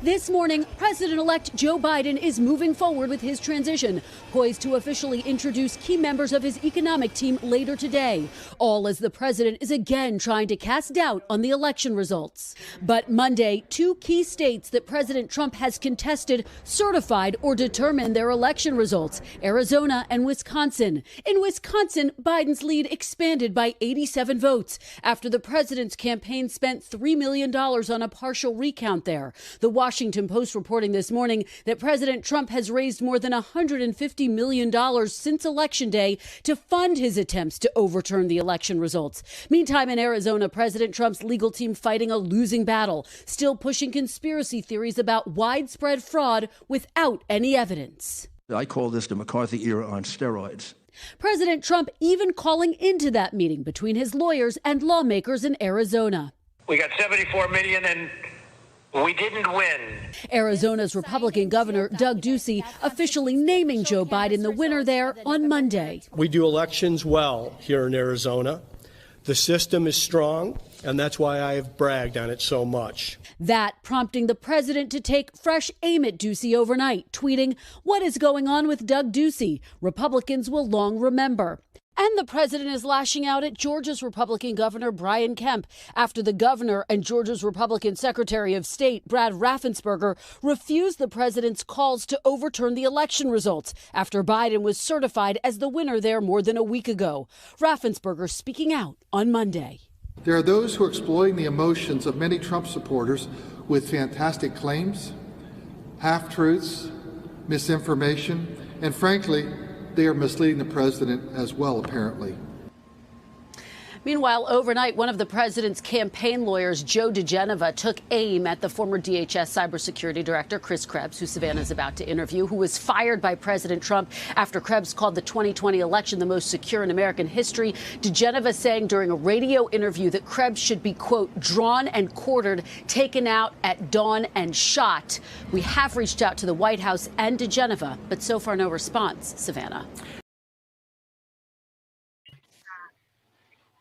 This morning, President-elect Joe Biden is moving forward with his transition, poised to officially introduce key members of his economic team later today, all as the president is again trying to cast doubt on the election results. But Monday, two key states that President Trump has contested certified or determined their election results, Arizona and Wisconsin. In Wisconsin, Biden's lead expanded by 87 votes after the president's campaign spent $3 million on a partial recount there. The Washington Post reporting this morning that President Trump has raised more than $150 million since Election Day to fund his attempts to overturn the election results. Meantime, in Arizona, President Trump's legal team fighting a losing battle, still pushing conspiracy theories about widespread fraud without any evidence. I call this the McCarthy era on steroids. President Trump even calling into that meeting between his lawyers and lawmakers in Arizona. We got 74 million and we didn't win. Arizona's Republican Governor Doug Ducey officially naming Joe Biden the winner there on Monday. We do elections well here in Arizona. The system is strong, and that's why I have bragged on it so much. That prompting the president to take fresh aim at Ducey overnight, tweeting, "What is going on with Doug Ducey? Republicans will long remember." And the president is lashing out at Georgia's Republican Governor Brian Kemp after the governor and Georgia's Republican Secretary of State Brad Raffensperger refused the president's calls to overturn the election results after Biden was certified as the winner there more than a week ago. Raffensperger speaking out on Monday. There are those who are exploiting the emotions of many Trump supporters with fantastic claims, half-truths, misinformation, and frankly, they are misleading the president as well, apparently. Meanwhile, overnight, one of the president's campaign lawyers, Joe DeGeneva, took aim at the former DHS cybersecurity director, Chris Krebs, who Savannah is about to interview, who was fired by President Trump after Krebs called the 2020 election the most secure in American history. DeGeneva saying during a radio interview that Krebs should be, quote, drawn and quartered, taken out at dawn and shot. We have reached out to the White House and DeGeneva, but so far no response. Savannah.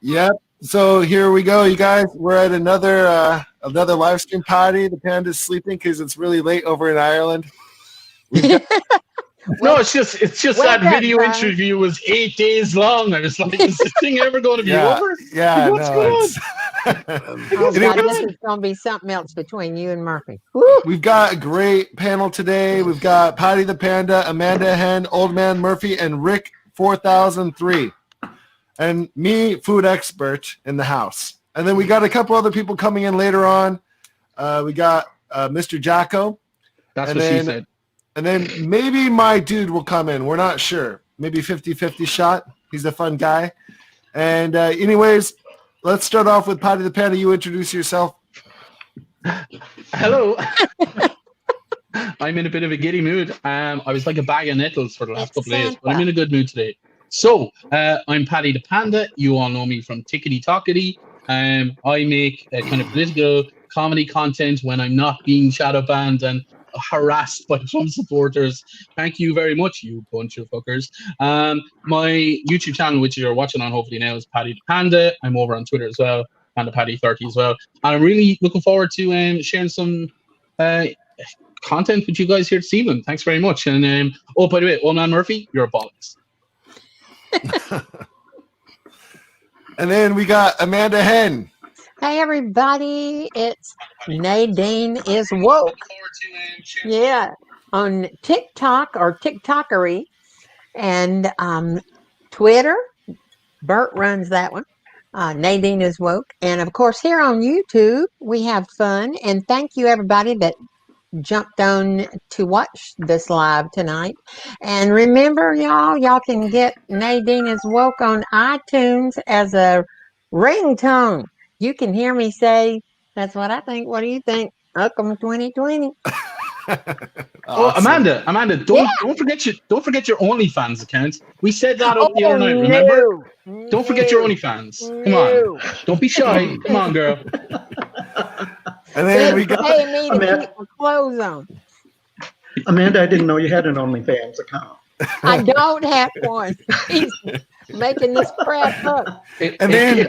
Yep. So here we go, you guys. We're at another live stream party. The panda's sleeping because it's really late over in Ireland. No, it's just that video interview was 8 days long. I was like, is this thing ever going to be over? Yeah, what's going on? Oh, God, this is going to be something else between you and Murphy. We've got a great panel today. We've got Paddy the Panda, Amanda Henn, Old Man Murphy, and Rick 4003. And me, food expert, in the house. And then we got a couple other people coming in later on. We got Mr. Jahko. That's what she said. And then maybe my dude will come in. We're not sure. Maybe 50-50 shot. He's a fun guy. And anyways, let's start off with Paddy the Panda. You introduce yourself. Hello. I'm in a bit of a giddy mood. I was like a bag of nettles for the last couple of days, but I'm in a good mood today. So, I'm Paddy the Panda. You all know me from Tickety Tockety. I make kind of political comedy content when I'm not being shadow banned and harassed by Trump supporters. Thank you very much, you bunch of fuckers. My YouTube channel, which you're watching on hopefully now, is Paddy the Panda. I'm over on Twitter as well, Panda Paddy 30 as well. And I'm really looking forward to sharing some content with you guys here this evening. Thanks very much. And oh, by the way, Old Man Murphy, you're a bollocks. And then we got Amanda Henn. Hey, everybody. It's Nadine is Woke. Yeah, on TikTok or TikTokery and Twitter. Bert runs that one. Nadine is Woke. And, of course, here on YouTube, we have fun. And thank you, everybody, that jumped on to watch this live tonight. And remember, y'all can get Nadine is Woke on iTunes as a ringtone. You can hear me say, that's what I think. What do you think? Welcome 2020. Oh, Amanda, don't forget your OnlyFans account. We said that up the other night, remember? Don't forget your OnlyFans. Come on. Don't be shy. Come on, girl. And then we got pay me to keep my clothes on. Amanda, I didn't know you had an OnlyFans account. I don't have one. He's making this crap up. It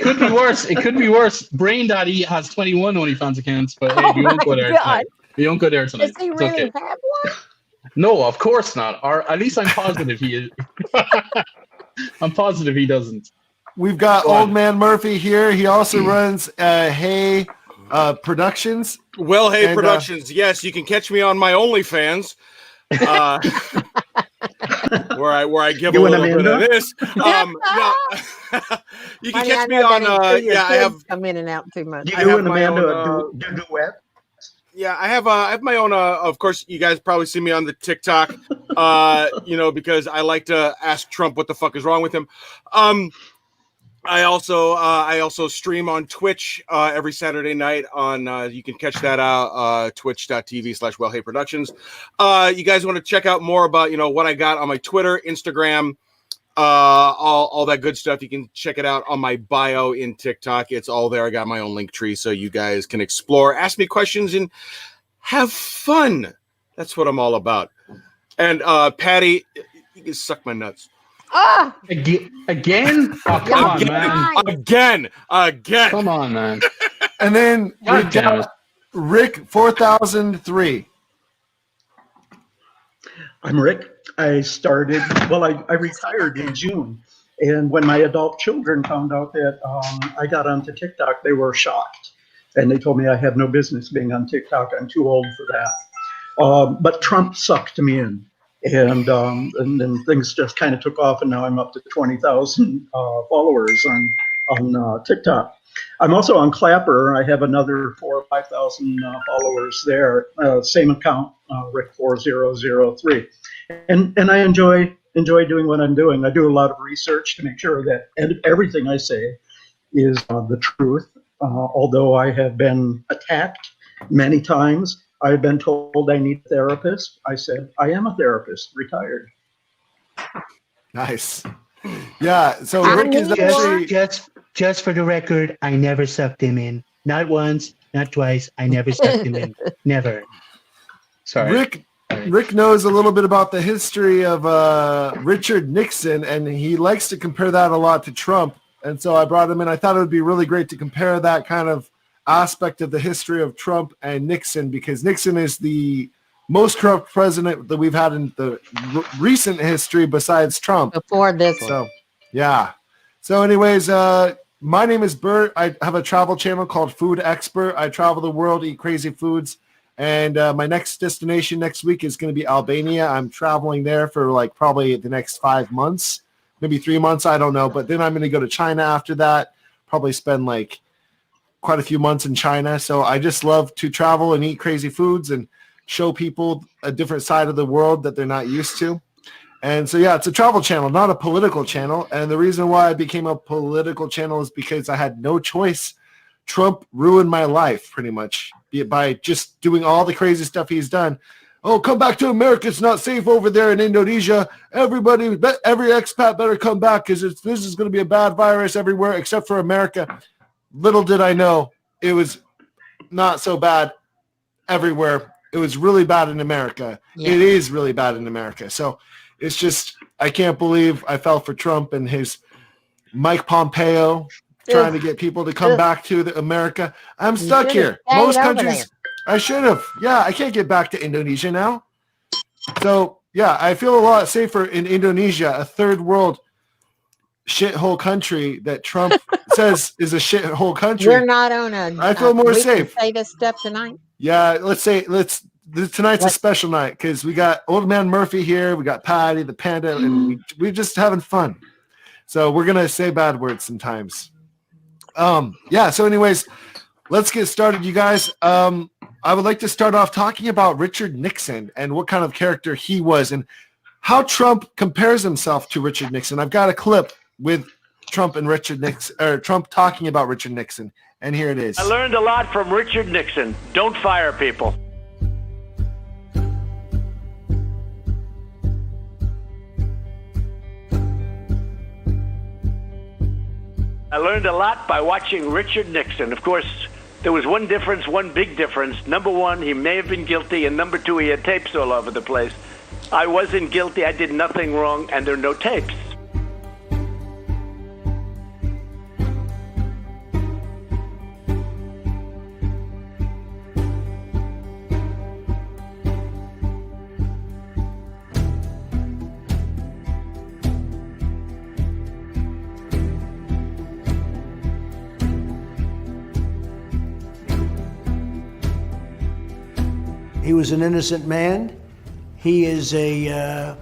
could be worse. It could be worse. Brain Daddy has 21 OnlyFans accounts, but hey, you won't go there. We don't go there tonight. Does he It's really okay. have one? No, of course not. Or at least I'm positive he is. I'm positive he doesn't. We've got Old Man Murphy here. He also runs Hey Productions. Wellhey Productions. Yes, you can catch me on my OnlyFans. Where I give a little bit of this. No, you can catch me on. I have come in and out too much. You and Amanda do duet. Yeah, I have my own. Of course, you guys probably see me on the TikTok. Because I like to ask Trump what the fuck is wrong with him. I also stream on Twitch every Saturday night. You can catch that out twitch.tv/Wellheyproductions. You guys want to check out more about what I got on my Twitter, Instagram, all that good stuff. You can check it out on my bio in TikTok. It's all there. I got my own link tree so you guys can explore, ask me questions, and have fun. That's what I'm all about. And Paddy, you can suck my nuts. Again? Oh, come on, man. Again. Come on, man. And then we got Rick 4003. I'm Rick. I retired in June. And when my adult children found out that I got onto TikTok, they were shocked. And they told me I have no business being on TikTok. I'm too old for that. But Trump sucked me in. And then things just kind of took off, and now I'm up to 20,000 followers on TikTok. I'm also on Clapper. I have another 4,000 or 5,000 followers there. Same account, Rick4003. And I enjoy doing what I'm doing. I do a lot of research to make sure that everything I say is the truth. Although I have been attacked many times. I've been told I need a therapist. I said, I am a therapist, retired. Nice. Yeah, so Rick is actually... Just for the record, I never sucked him in. Not once, not twice. I never sucked him in. Never. Sorry. Rick knows a little bit about the history of Richard Nixon, and he likes to compare that a lot to Trump. And so I brought him in. I thought it would be really great to compare that kind of aspect of the history of Trump and Nixon, because Nixon is the most corrupt president that we've had in the recent history besides Trump. Before this. So, yeah. So anyways, my name is Bert. I have a travel channel called Food X Bert. I travel the world, eat crazy foods. And my next destination next week is going to be Albania. I'm traveling there for like probably the next 5 months, maybe 3 months. I don't know. But then I'm going to go to China after that, probably spend like quite a few months in China. So I just love to travel and eat crazy foods and show people a different side of the world that they're not used to. And so, yeah, it's a travel channel, not a political channel. And the reason why I became a political channel is because I had no choice. Trump ruined my life pretty much by just doing all the crazy stuff he's done. Oh, come back to America. It's not safe over there in Indonesia. Every expat better come back because this is going to be a bad virus everywhere except for America. Little did I know it was not so bad everywhere. It was really bad in America. Yeah. It is really bad in America. So it's just, I can't believe I fell for Trump and his Mike Pompeo trying to get people to come back to America. I'm stuck here. Most countries, I should have. Yeah, I can't get back to Indonesia now. So, yeah, I feel a lot safer in Indonesia, a third world shithole country that Trump says is a shithole country. We're not on I feel more safe. Say this stuff tonight. Yeah, tonight's a special night because we got Old Man Murphy here, we got Paddy the Panda, and we're just having fun. So we're gonna say bad words sometimes. Yeah. So, anyways, let's get started, you guys. I would like to start off talking about Richard Nixon and what kind of character he was and how Trump compares himself to Richard Nixon. I've got a clip with Trump and Richard Nixon, or Trump talking about Richard Nixon, and here it is. I learned a lot from Richard Nixon. Don't fire people. I learned a lot by watching Richard Nixon. Of course, there was one difference, one big difference. Number one, he may have been guilty, and number two, he had tapes all over the place. I wasn't guilty, I did nothing wrong, and there are no tapes. He was an innocent man. He is a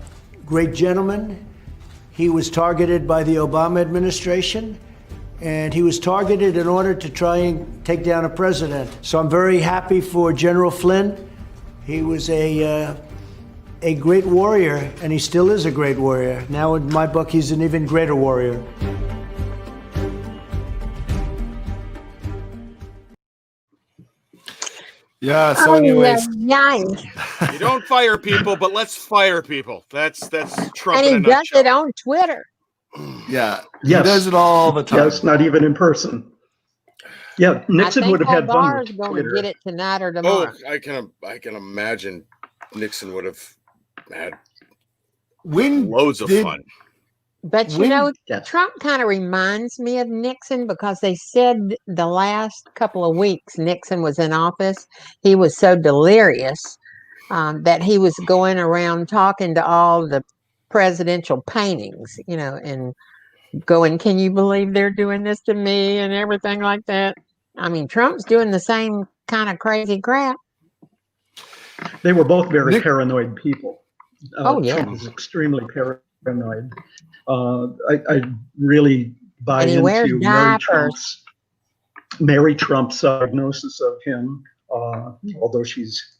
great gentleman. He was targeted by the Obama administration, and he was targeted in order to try and take down a president. So I'm very happy for General Flynn. He was a great warrior, and he still is a great warrior. Now, in my book, he's an even greater warrior. Yeah, so anyways. You don't fire people, but let's fire people. That's Trump. And he in a does nutshell. it on Twitter. Yeah, Yes. he does it all the time. Yes, not even in person. Yeah, Nixon would have had fun Barr's with going Twitter. to get it tonight or Oh, tomorrow. I can imagine Nixon would have had When loads of did- fun. But you When- know, Trump kind of reminds me of Nixon because they said the last couple of weeks Nixon was in office, he was so delirious that he was going around talking to all the presidential paintings, you know, and going, "Can you believe they're doing this to me?" and everything like that. I mean, Trump's doing the same kind of crazy crap. They were both very paranoid people. Oh, yeah. Trump was extremely paranoid. I really buy And he wears into diapers. Mary Trump's diagnosis of him, although she's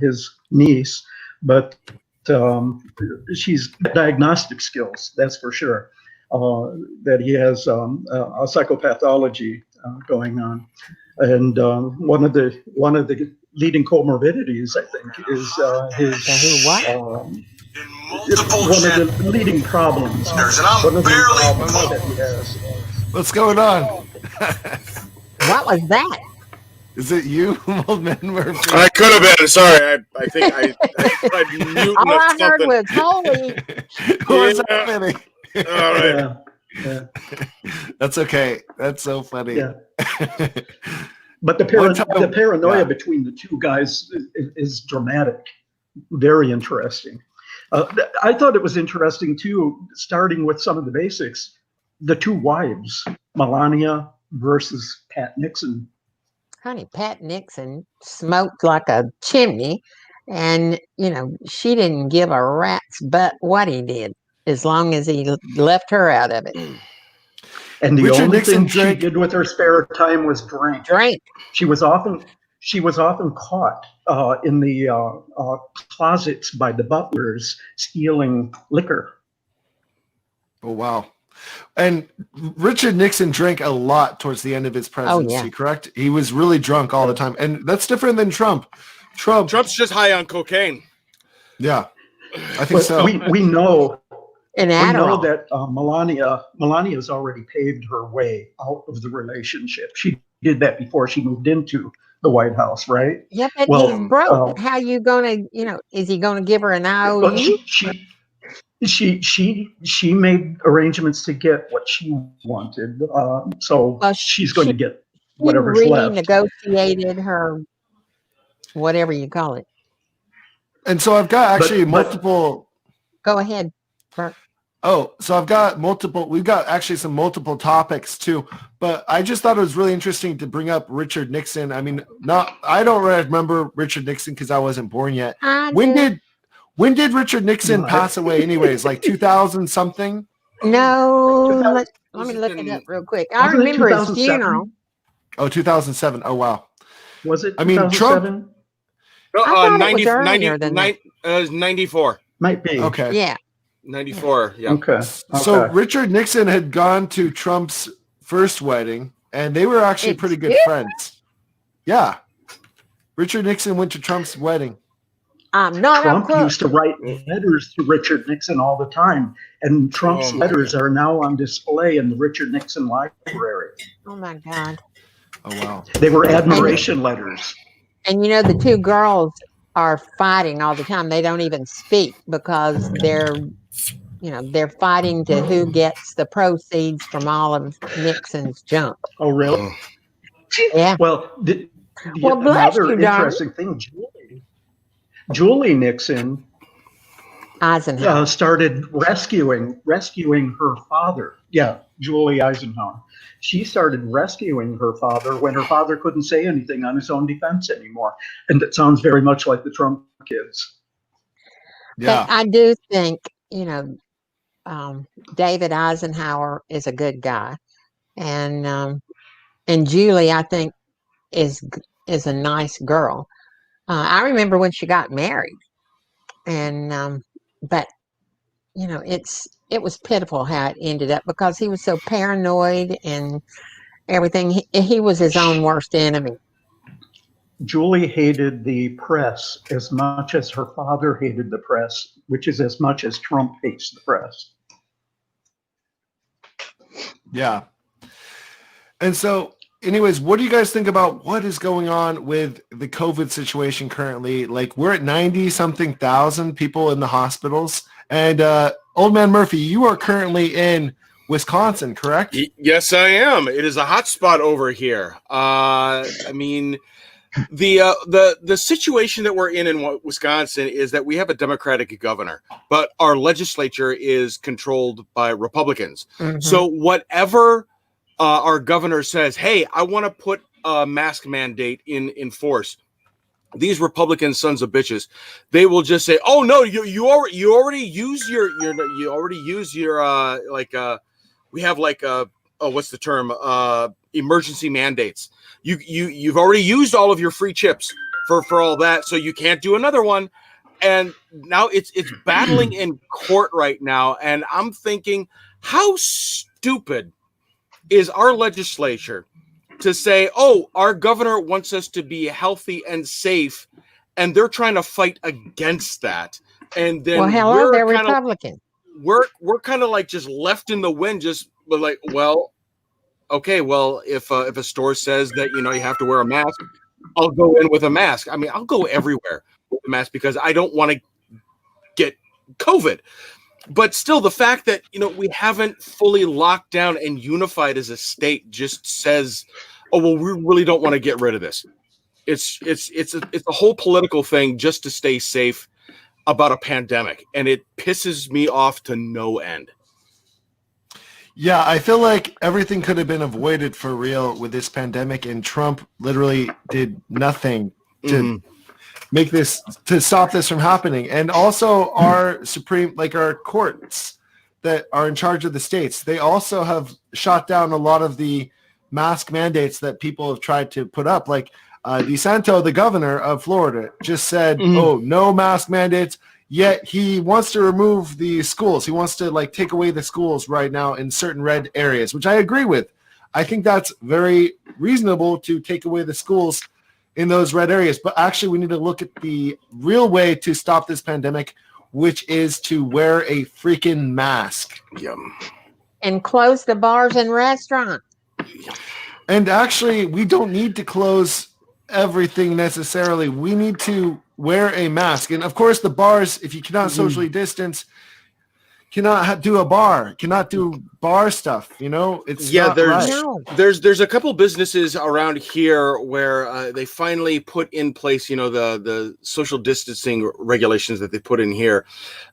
his niece, but she's got diagnostic skills, that's for sure. That he has a psychopathology going on, and one of the leading comorbidities, I think, is his one of the leading problems. One of the problems that he has. What's going on? What was that? Is it you, Old Man Murphy? I could have been. Sorry, I think I tried muting All I heard something. was holy. What's happening? All right. Yeah. That's okay. That's so funny. Yeah. But the paranoia between the two guys is dramatic, very interesting. I thought it was interesting too, starting with some of the basics. The two wives, Melania versus Pat Nixon. Honey, Pat Nixon smoked like a chimney, and you know she didn't give a rat's butt what he did, as long as he left her out of it. And the Richard only Nixon thing she drank- did with her spare time was drink. She was often caught in the closets by the butlers stealing liquor. Oh, wow. And Richard Nixon drank a lot towards the end of his presidency, correct? He was really drunk all the time. And that's different than Trump. Trump's just high on cocaine. Yeah, I think so. We know. And we know Adderall. that Melania's already paved her way out of the relationship. She did that before she moved into the White House, right? Yeah, but Well, he's broke. How you gonna, you know, is he gonna give her an But IOU? she made arrangements to get what she wanted. So she's going to get whatever's She left. renegotiated her, whatever you call it. And so I've got actually But- multiple. Go ahead, Bert. Oh, so I've got multiple. We've got actually some multiple topics too. But I just thought it was really interesting to bring up Richard Nixon. I mean, I don't remember Richard Nixon because I wasn't born yet. When did Richard Nixon pass away? Anyways, like 2000 something. No, let me look it up real quick. I Wasn't it remember his 2007? funeral. Oh, 2007. Oh, wow. Was it? I mean, Trump. 2007? I thought it was earlier than that. 94. Might be. Okay. Yeah. 94. Yeah. Okay. So Richard Nixon had gone to Trump's first wedding, and they were actually pretty good friends. Yeah. Richard Nixon went to Trump's wedding. Trump used to write letters to Richard Nixon all the time, and Trump's letters are now on display in the Richard Nixon Library. Oh my God. Oh, wow. They were admiration letters. And you know, the two girls are fighting all the time. They don't even speak because they're fighting to who gets the proceeds from all of Nixon's junk. Oh, really? Yeah. Well, Well, bless another you, darling. interesting thing, Julie Nixon Eisenhower. Started rescuing her father. Yeah, Julie Eisenhower. She started rescuing her father when her father couldn't say anything on his own defense anymore. And it sounds very much like the Trump kids. But I do think, David Eisenhower is a good guy. And Julie, I think, is a nice girl. I remember when she got married. And but it was pitiful how it ended up because he was so paranoid and everything. He was his own worst enemy. Julie hated the press as much as her father hated the press, which is as much as Trump hates the press. Yeah. And so, anyways, what do you guys think about what is going on with the COVID situation currently? Like, we're at 90-something thousand people in the hospitals. And Old Man Murphy, you are currently in Wisconsin, correct? Yes, I am. It is a hot spot over here. I mean, the situation that we're in Wisconsin is that we have a Democratic governor, but our legislature is controlled by Republicans. Mm-hmm. So whatever our governor says, hey, I want to put a mask mandate in force. These Republican sons of bitches, they will just say, "Oh no, you already used your we have what's the term, emergency mandates. You've already used all of your free chips for all that, so you can't do another one." And now it's battling in court right now, and I'm thinking, how stupid is our legislature to say, oh, our governor wants us to be healthy and safe, and they're trying to fight against that. And then they're Republican. We're kind of like just left in the wind, just like, well, okay, well, if a store says that, you have to wear a mask, I'll go in with a mask. I mean, I'll go everywhere with a mask because I don't want to get COVID. But still, the fact that, we haven't fully locked down and unified as a state just says, oh, well, we really don't want to get rid of this. It's a whole political thing just to stay safe about a pandemic. And it pisses me off to no end. Yeah, I feel like everything could have been avoided for real with this pandemic, and Trump literally did nothing to to stop this from happening. And also our our courts that are in charge of the states, they also have shot down a lot of the mask mandates that people have tried to put up. Like DeSanto, the governor of Florida, just said, oh, no mask mandates. Yet he wants to remove the schools. He wants to take away the schools right now in certain red areas, which I agree with. I think that's very reasonable to take away the schools in those red areas. But actually, we need to look at the real way to stop this pandemic, which is to wear a freaking mask. And close the bars and restaurants. And actually, we don't need to close everything necessarily. We need to wear a mask. And of course, the bars, if you cannot socially distance, cannot do a bar, cannot do bar stuff. It's there's a couple businesses around here where they finally put in place, the social distancing regulations that they put in here.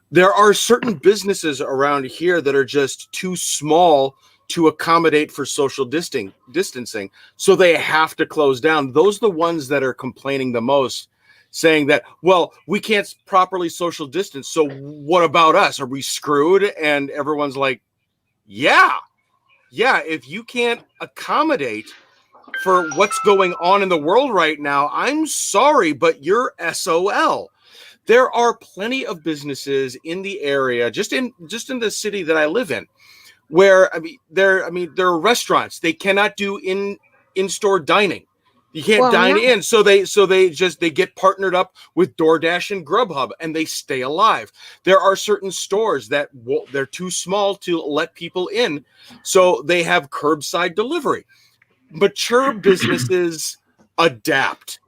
There are certain businesses around here that are just too small to accommodate for social distancing. So they have to close down. Those are the ones that are complaining the most, saying that, well, we can't properly social distance. So what about us? Are we screwed? And everyone's like, yeah, if you can't accommodate for what's going on in the world right now, I'm sorry, but you're SOL. There are plenty of businesses in the area, just in the city that I live in, where there are restaurants. They cannot do in-store dining. You can't dine in, so they get partnered up with DoorDash and Grubhub, and they stay alive. There are certain stores that they're too small to let people in, so they have curbside delivery. Mature businesses adapt.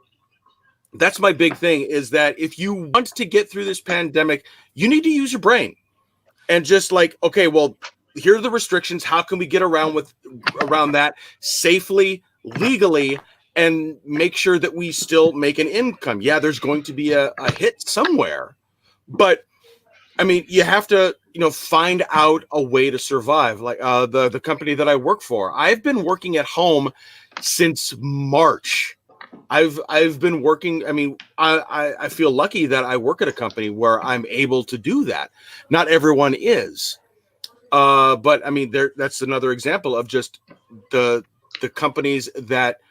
That's my big thing, is that if you want to get through this pandemic, you need to use your brain and just okay, well, here are the restrictions. How can we get around that safely, legally, and make sure that we still make an income? Yeah, there's going to be a hit somewhere, but I mean, you have to, find out a way to survive. Like the company that I work for, I've been working at home since March. I've been working. I mean, I feel lucky that I work at a company where I'm able to do that. Not everyone is, but I mean, that's another example of just the companies that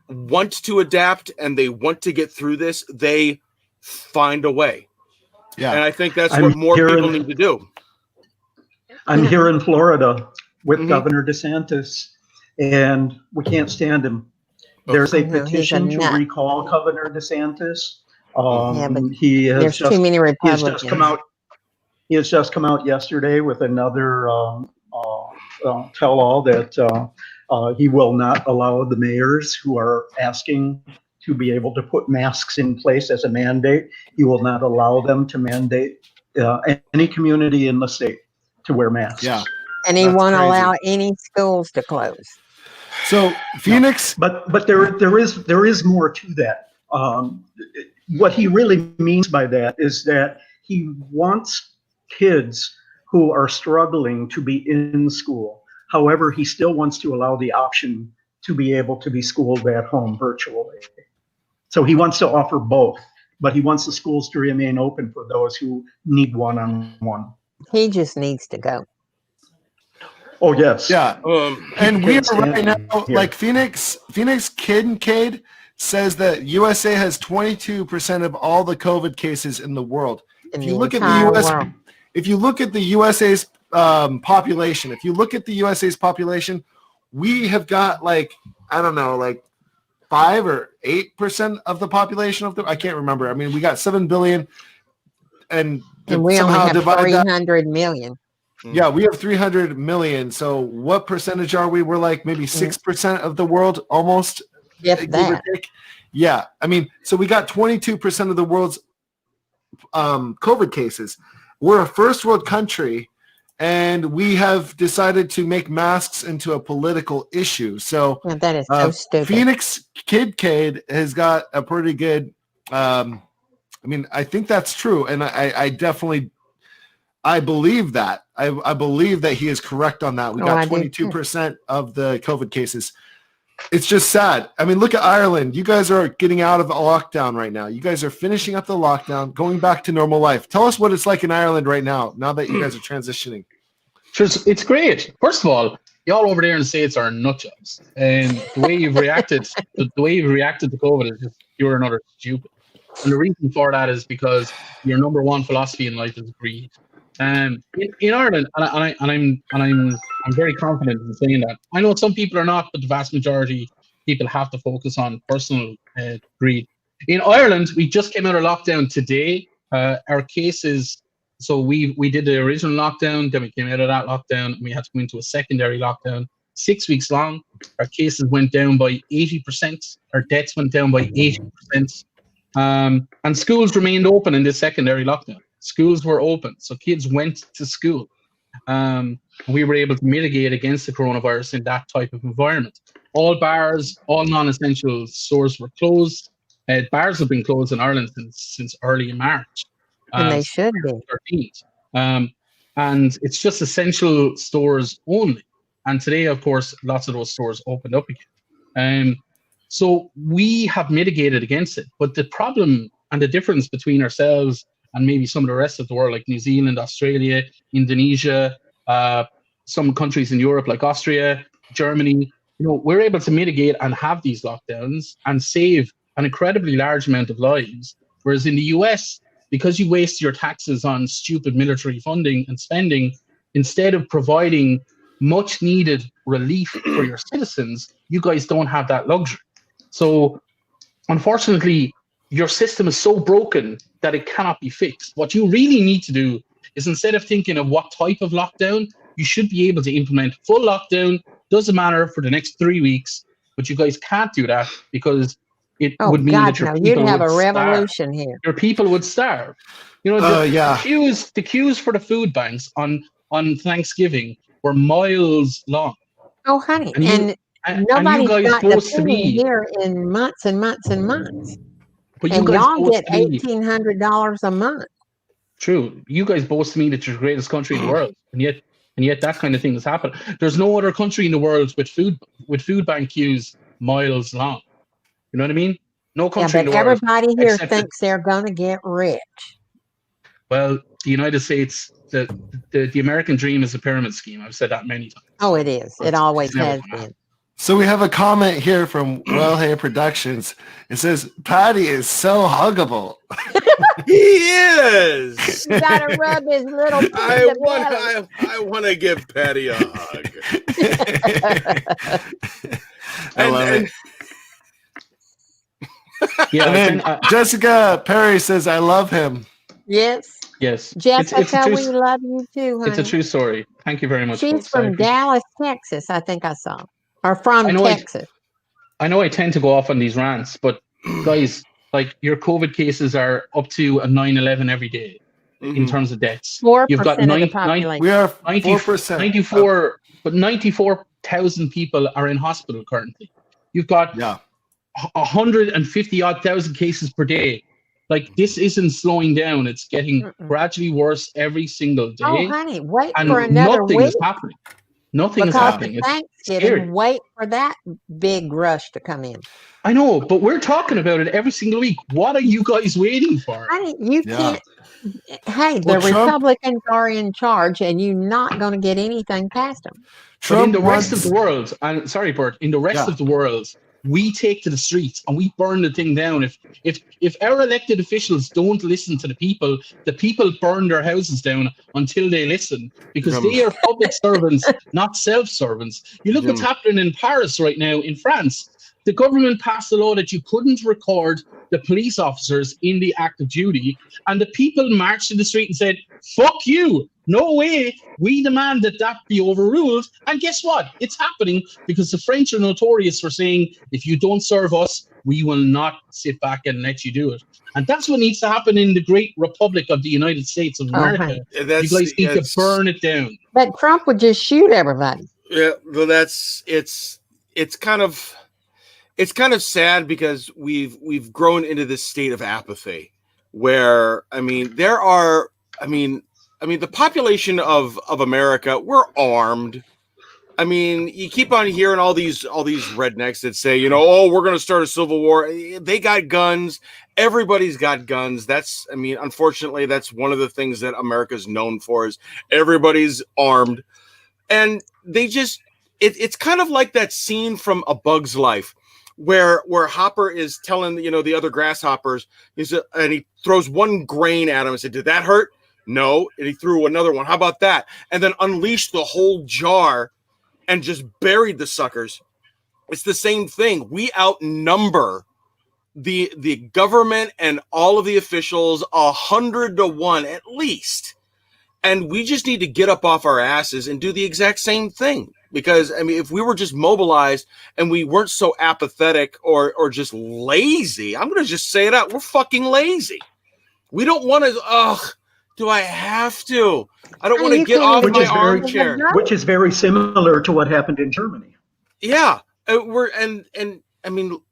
want to adapt and they want to get through this. They find a way. Yeah, and I think that's what more people need to do. I'm here in Florida with Governor DeSantis, and we can't stand him. There's a petition to recall Governor DeSantis. He has there's too many Republicans. He has just come out yesterday with another tell-all that he will not allow the mayors who are asking to be able to put masks in place as a mandate. He will not allow them to mandate any community in the state to wear masks. Yeah, and he won't allow any schools to close. So Phoenix, but there is more to that. What he really means by that is that he wants kids who are struggling to be in school. However, he still wants to allow the option to be able to be schooled at home virtually. So he wants to offer both, but he wants the schools to remain open for those who need one-on-one. He just needs to go. Oh, yes. Yeah. And we are right now, like Phoenix Kincaid says that USA has 22% of all the COVID cases in the world. If you look at the USA's population, we have got like 5 or 8% of the population of I can't remember. I mean, we got 7 billion and we only have 300 million. Yeah, we have 300 million. So what percentage are we? We're like maybe 6% of the world, almost. If that. Yeah, I mean, so we got 22% of the world's COVID cases. We're a first world country, and we have decided to make masks into a political issue. So that is so stupid. Phoenix Kincaid has got a pretty good. I mean, I think that's true, and I definitely. I believe that. I believe that he is correct on that. We got 22% of the COVID cases. It's just sad. I mean, look at Ireland. You guys are getting out of the lockdown right now. You guys are finishing up the lockdown, going back to normal life. Tell us what it's like in Ireland right now that you guys are transitioning. It's great. First of all, y'all over there in the States are nut jobs. And the way you've reacted, to COVID is just pure and utter stupid. And the reason for that is because your number one philosophy in life is greed. In Ireland, and I'm very confident in saying that. I know some people are not, but the vast majority of people have to focus on personal greed. In Ireland, we just came out of lockdown today. Our cases, so we did the original lockdown, then we came out of that lockdown, and we had to go into a secondary lockdown, 6 weeks long. Our cases went down by 80%. Our deaths went down by 80%. And schools remained open in this secondary lockdown. Schools were open, so kids went to school. We were able to mitigate against the coronavirus in that type of environment. All bars, all non-essential stores were closed. Bars have been closed in Ireland since early March. And they should be. 13th. And it's just essential stores only. And today, of course, lots of those stores opened up again. So we have mitigated against it. But the problem and the difference between ourselves and maybe some of the rest of the world, like New Zealand, Australia, Indonesia, some countries in Europe like Austria, Germany, we're able to mitigate and have these lockdowns and save an incredibly large amount of lives. Whereas in the US, because you waste your taxes on stupid military funding and spending, instead of providing much needed relief for your citizens, you guys don't have that luxury. So unfortunately, your system is so broken that it cannot be fixed. What you really need to do is, instead of thinking of what type of lockdown, you should be able to implement full lockdown. Doesn't matter for the next 3 weeks, but you guys can't do that because it would mean that your people you'd have would a revolution starve. here. Your people would starve. The queues for the food banks on Thanksgiving were miles long. Oh, honey, and nobody's gotten a penny here in months and months and months. But and y'all get $1,800 a month. True. You guys boast to me that you're the greatest country in the world, and yet that kind of thing has happened. There's no other country in the world with food bank queues miles long. You know what I mean? No Yeah, country in but the world. everybody here except thinks they're going to get rich. Well, the United States, the American dream is a pyramid scheme. I've said that many times. Oh, it is. It always never has gonna been. So we have a comment here from Wellheyproductions. It says, Paddy is so huggable. He is. You got to rub his little I want to give Paddy a hug. I love it. Yeah, And then Jessica Perry says, I love him. Yes. Yes. Jessica, we love you too, honey. It's a true story. Thank you very much. She's folks. from Dallas, Texas, I think I saw. Or from Texas. I know I tend to go off on these rants, but guys, like your COVID cases are up to a 9/11 every day in terms of deaths. 4% You've got of the population. We are 4%. 94, but 94,000 people are in hospital currently. You've got 150 odd thousand cases per day. Like this isn't slowing down. It's getting gradually worse every single day. Oh, honey, wait and for another nothing week. is happening. Nothing is Because happening. of It's Thanksgiving, scary. wait for that big rush to come in. I know, but we're talking about it every single week. What are you guys waiting for? Honey, you can't. Hey, the Well, Trump- Republicans are in charge, and you're not going to get anything past them. But in the rest of the world, and sorry, Bert, in the rest of the world, we take to the streets and we burn the thing down. If our elected officials don't listen to the people burn their houses down until they listen, because they are public servants, not self-servants. You look what's happening in Paris right now, in France. The government passed a law that you couldn't record the police officers in the act of duty, and the people marched in the street and said, fuck you, no way, we demand that be overruled. And guess what? It's happening because the French are notorious for saying, if you don't serve us, we will not sit back and let you do it. And that's what needs to happen in the great republic of the United States of America. You guys need to burn it down. But Trump would just shoot everybody. Yeah, well, it's kind of sad because we've grown into this state of apathy where the population of America, we're armed. I mean, you keep on hearing all these rednecks that say, we're going to start a civil war. They got guns. Everybody's got guns. Unfortunately, that's one of the things that America's known for is everybody's armed. And they just, it's kind of like that scene from A Bug's Life where Hopper is telling, the other grasshoppers, and he throws one grain at him and said, did that hurt? No. And he threw another one. How about that? And then unleashed the whole jar and just buried the suckers. It's the same thing. We outnumber the government and all of the officials 100-1 at least. And we just need to get up off our asses and do the exact same thing. Because, if we were just mobilized and we weren't so apathetic or just lazy, I'm going to just say it out. We're fucking lazy. We don't want to, do I have to? I don't want to get off my armchair. Which is very similar to what happened in Germany. Yeah.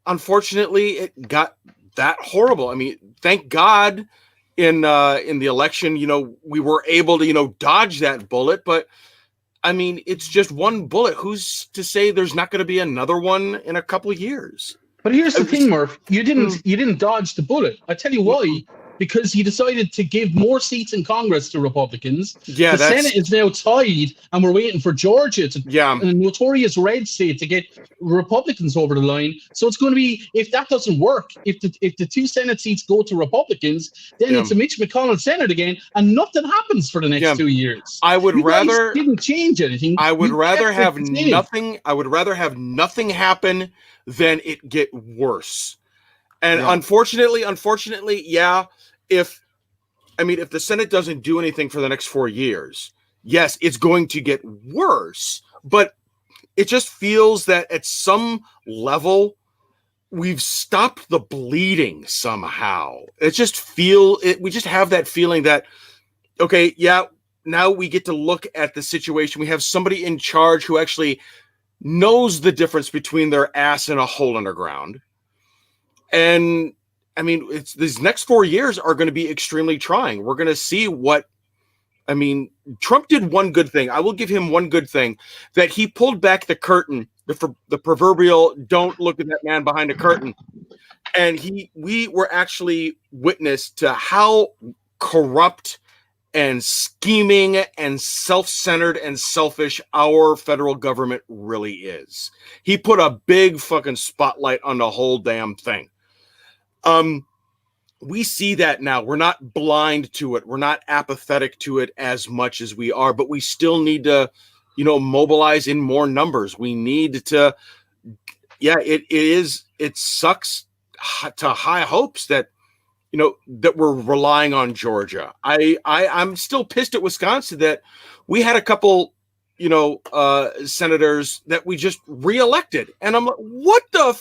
Unfortunately, it got that horrible. Thank God in the election, we were able to, dodge that bullet. But, it's just one bullet. Who's to say there's not going to be another one in a couple of years? But here's the thing, Murph. You didn't dodge the bullet. I tell you why. Because he decided to give more seats in Congress to Republicans. Yeah, the Senate is now tied, and we're waiting for Georgia a notorious red state, to get Republicans over the line. So it's going to be, if that doesn't work, if the two Senate seats go to Republicans, then it's a Mitch McConnell Senate again, and nothing happens for the next 2 years. I would rather didn't change anything. I would rather have nothing. I would rather have nothing happen than it get worse. And unfortunately, if the Senate doesn't do anything for the next 4 years, yes, it's going to get worse. But it just feels that at some level, we've stopped the bleeding somehow. We just have that feeling that, okay, now we get to look at the situation. We have somebody in charge who actually knows the difference between their ass and a hole in the ground. And I mean, it's these next 4 years are going to be extremely trying. We're going to see what. I mean, Trump did one good thing. I will give him one good thing, that he pulled back the curtain, the proverbial "don't look at that man behind a curtain," and we were actually witness to how corrupt and scheming and self-centered and selfish our federal government really is. He put a big fucking spotlight on the whole damn thing. We see that now. We're not blind to it. We're not apathetic to it as much as we are, but we still need to, mobilize in more numbers. We need to, it sucks to high hopes that, that we're relying on Georgia. I'm still pissed at Wisconsin that we had a couple, senators that we just reelected. And I'm like, what the,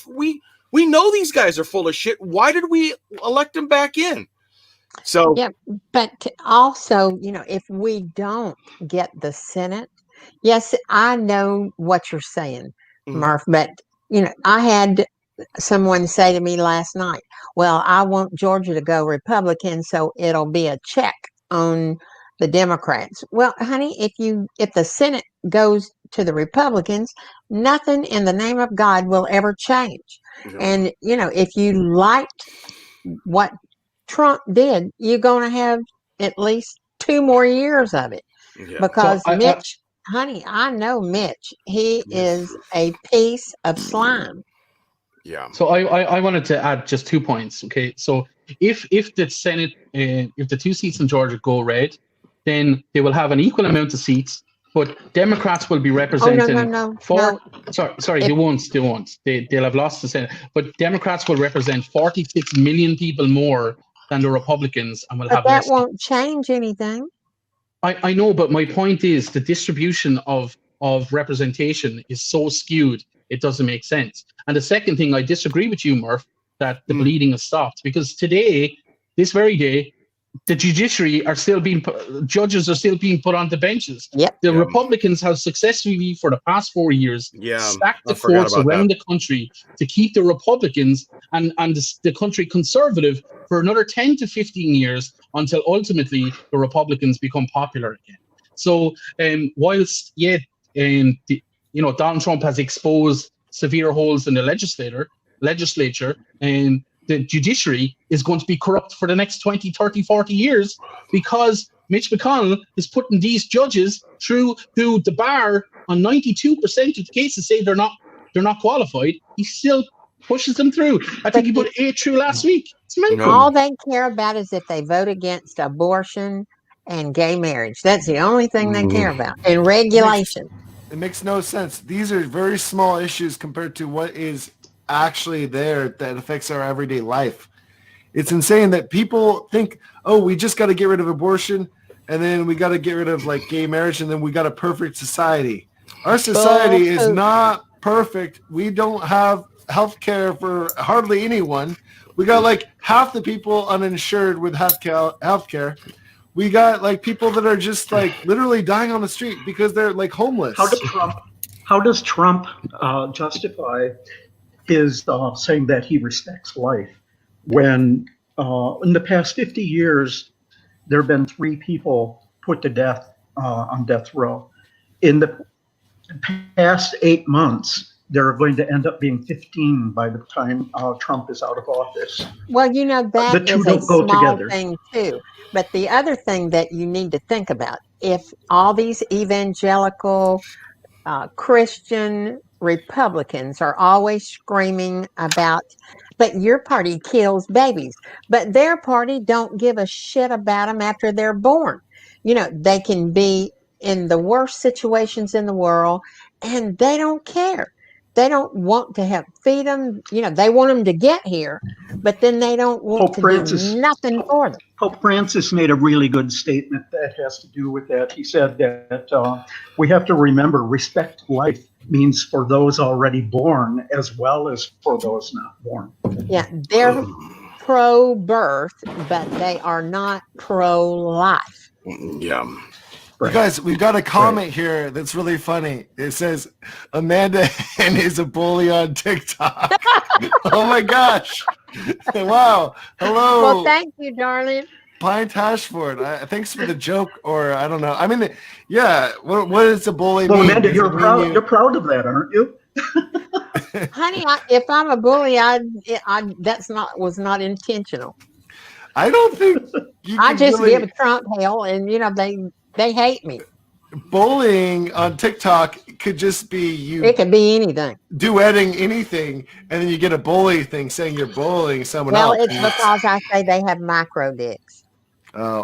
we know these guys are full of shit. Why did we elect them back in? So yeah, but also, if we don't get the Senate, yes, I know what you're saying, Murph, but I had someone say to me last night, well, I want Georgia to go Republican, so it'll be a check on the Democrats. Well, honey, if the Senate goes to the Republicans, nothing in the name of God will ever change. Yeah. And, if you liked what Trump did, you're going to have at least 2 more years of it. Yeah. Because so Mitch, honey, I know Mitch. He is a piece of slime. Yeah. So I wanted to add just 2 points. Okay. So if the Senate, if the 2 seats in Georgia go red, then they will have an equal amount of seats, but Democrats will be representing. No. Sorry, they won't. They'll have lost the Senate, but Democrats will represent 46 million people more than the Republicans, and will have less. That won't change anything. I know, but my point is the distribution of representation is so skewed, it doesn't make sense. And the second thing, I disagree with you, Murph, that the bleeding has stopped, because today, this very day, the judiciary judges are still being put on the benches. Yep. The Republicans have successfully, for the past 4 years, stacked the courts around the country to keep the Republicans and the country conservative for another 10 to 15 years, until ultimately the Republicans become popular again. So, whilst Donald Trump has exposed severe holes in the legislature, and the judiciary is going to be corrupt for the next 20, 30, 40 years, because Mitch McConnell is putting these judges through the bar on 92% of the cases, say they're not qualified. He still pushes them through. I think he put 8 through last week. It's mental. All they care about is if they vote against abortion and gay marriage. That's the only thing they care about. And regulation. It makes no sense. These are very small issues compared to what is actually there that affects our everyday life. It's insane that people think, oh, we just got to get rid of abortion, and then we got to get rid of like gay marriage, and then we got a perfect society. Our society is not perfect. We don't have health care for hardly anyone. We got like half the people uninsured with health care. We got like people that are just like literally dying on the street because they're like homeless. How does Trump justify his saying that he respects life when in the past 50 years there have been 3 people put to death on death row? In the past 8 months, there are going to end up being 15 by the time Trump is out of office. Well, that is a small thing too. But the other thing that you need to think about, if all these evangelical Christian Republicans are always screaming about, but your party kills babies, but their party don't give a shit about them after they're born. They can be in the worst situations in the world and they don't care. They don't want to feed them. They want them to get here, but then they don't want to do nothing for them. Pope Francis made a really good statement that has to do with that. He said that we have to remember respect life means for those already born as well as for those not born. Yeah, they're pro-birth, but they are not pro-life. Yeah. You guys, we've got a comment here that's really funny. It says, Amanda Henn is a bully on TikTok. Oh my gosh. Wow. Hello. Well, thank you, darling. Pine Tashford. Thanks for the joke, or I don't know. I mean, yeah. What is a bully? Well, mean? Amanda, Does you're it mean proud. You're proud of that, aren't you? Honey, if I'm a bully, was not intentional. I don't think you I can just really, give Trump hell, and they hate me. bullying on TikTok could just be you. It could be anything. Duetting anything, and then you get a bully thing saying you're bullying someone Well, else. it's because I say they have micro dicks. Oh,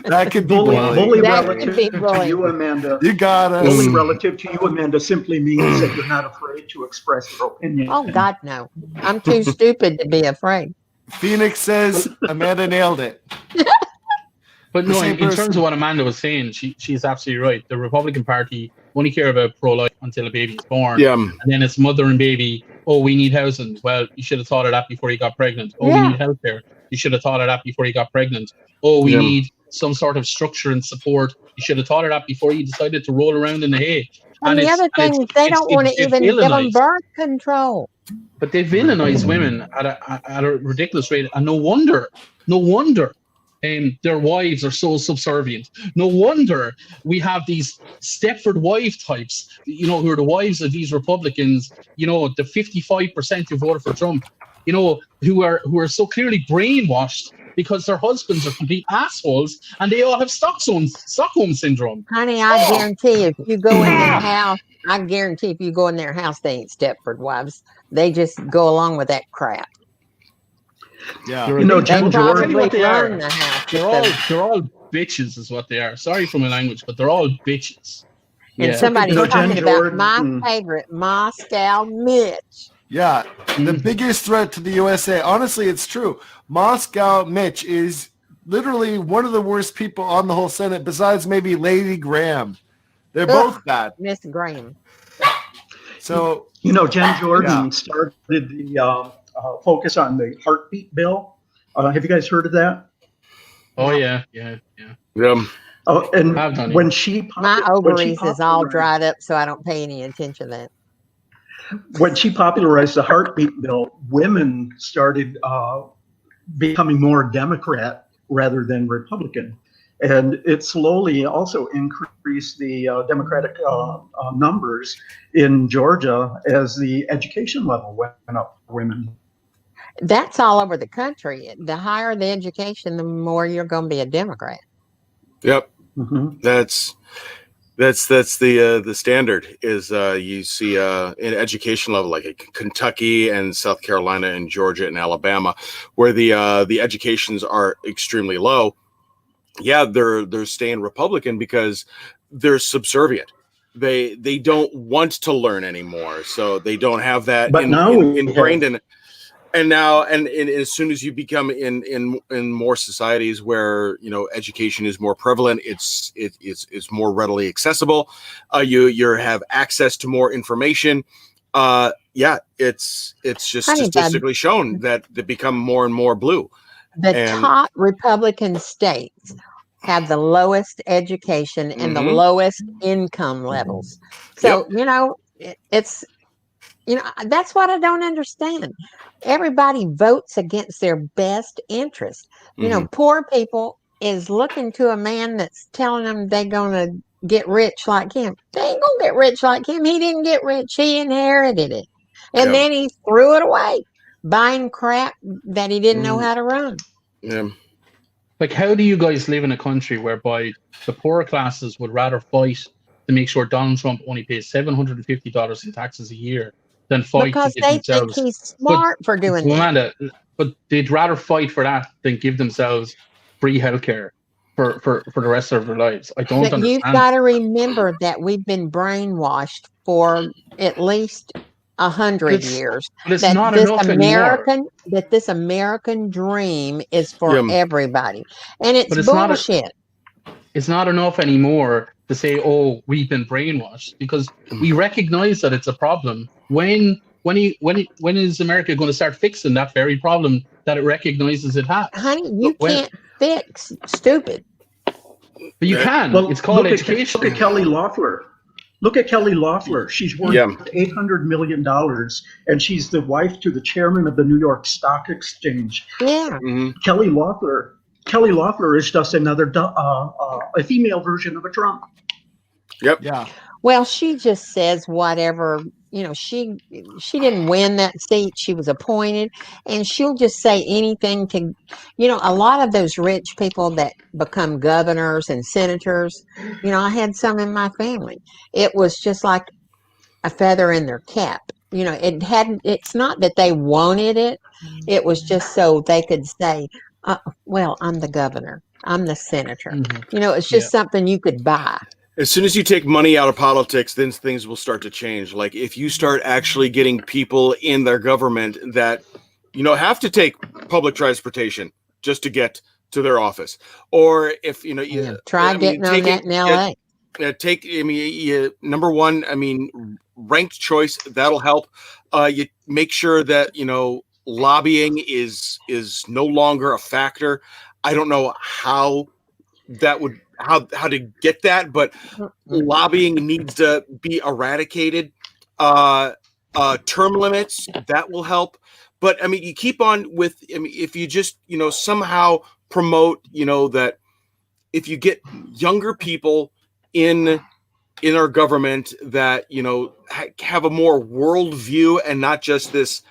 that could be Bully bullying. That could relative be to bullying. you, Amanda. You got us. Bully relative to you, Amanda, simply means that you're not afraid to express your opinion. Oh God, no! I'm too stupid to be afraid. Phoenix says Amanda nailed it. But The no, same in terms person. of what Amanda was saying, she's absolutely right. The Republican Party only care about pro-life until a baby is born. Yeah. And then it's mother and baby. Oh, we need housing. Well, you should have thought of that before you got pregnant. Oh, Yeah. we need healthcare. You should have thought of that before you got pregnant. Oh, we need some sort of structure and support. You should have thought of that before you decided to roll around in the hay. And the other thing is they don't want to even give them birth control. But they villainize women at a ridiculous rate, and no wonder their wives are so subservient. No wonder we have these Stepford wife types, who are the wives of these Republicans, the 55% who voted for Trump, who are so clearly brainwashed because their husbands are complete assholes and they all have Stockholm syndrome. Honey, I guarantee if you go in their house, they ain't Stepford wives. They just go along with that crap. Yeah. Jen Jordan. What they are. Run the house. They're all bitches is what they are. Sorry for my language, but they're all bitches. And Yeah. somebody's Jen talking about Jordan. my favorite, Moscow Mitch. Yeah, the biggest threat to the USA. Honestly, it's true. Moscow Mitch is literally one of the worst people on the whole Senate, besides maybe Lady Graham. They're both bad. Miss Graham. So Jen Jordan started the focus on the heartbeat bill. Have you guys heard of that? Oh yeah. Oh, and I've done it. when she My ovaries is all popularized- dried up, so I don't pay any attention to that. When she popularized the heartbeat bill, women started becoming more Democrat rather than Republican. And it slowly also increased the Democratic numbers in Georgia as the education level went up for women. That's all over the country. The higher the education, the more you're going to be a Democrat. Yep. Mm-hmm. That's the standard is you see in education level like Kentucky and South Carolina and Georgia and Alabama, where the educations are extremely low. Yeah, they're staying Republican because they're subservient. They don't want to learn anymore, so they don't have that ingrained in it. And now, and as soon as you become in more societies where education is more prevalent, it's more readily accessible. You have access to more information. It's just statistically shown that they become more and more blue. The top Republican states have the lowest education and the lowest income levels. So it's that's what I don't understand. Everybody votes against their best interest. Poor people is looking to a man that's telling them they're going to get rich like him. They ain't going to get rich like him. He didn't get rich. He inherited it. And then he threw it away, buying crap that he didn't know how to run. Yeah. Like, how do you guys live in a country whereby the poorer classes would rather fight to make sure Donald Trump only pays $750 in taxes a year than fight Because to give they themselves? think he's smart for doing that. Amanda, but they'd rather fight for that than give themselves free healthcare for the rest of their lives. I don't But understand. you've got to remember that we've been brainwashed for at least 100 years. But it's that not this enough this American dream is for everybody, and it's But it's bullshit. It's not enough anymore to say, "Oh, we've been brainwashed," because we recognize that it's a problem. When is America going to start fixing that very problem that it recognizes it has? Honey, you can't fix stupid. But you can. Well, It's called look education. Look at Kelly Loeffler. Look at Kelly Loeffler. She's worth $800 million, and she's the wife to the chairman of the New York Stock Exchange. Yeah. Kelly Loeffler is just another a female version of a Trump. Yep. Yeah. Well, she just says whatever, she didn't win that seat. She was appointed, and she'll just say anything to, a lot of those rich people that become governors and senators, I had some in my family. It was just like a feather in their cap. It's not that they wanted it. It was just so they could say, well, I'm the governor. I'm the senator. It's just something you could buy. As soon as you take money out of politics, then things will start to change. Like if you start actually getting people in their government that, have to take public transportation just to get to their office, or if try getting on that in LA. Number one, ranked choice, that'll help. You make sure that lobbying is no longer a factor. I don't know how that would. How to get that, but lobbying needs to be eradicated. Term limits, that will help. But you keep on with. If you just somehow promote that if you get younger people in our government that have a more world view and not just this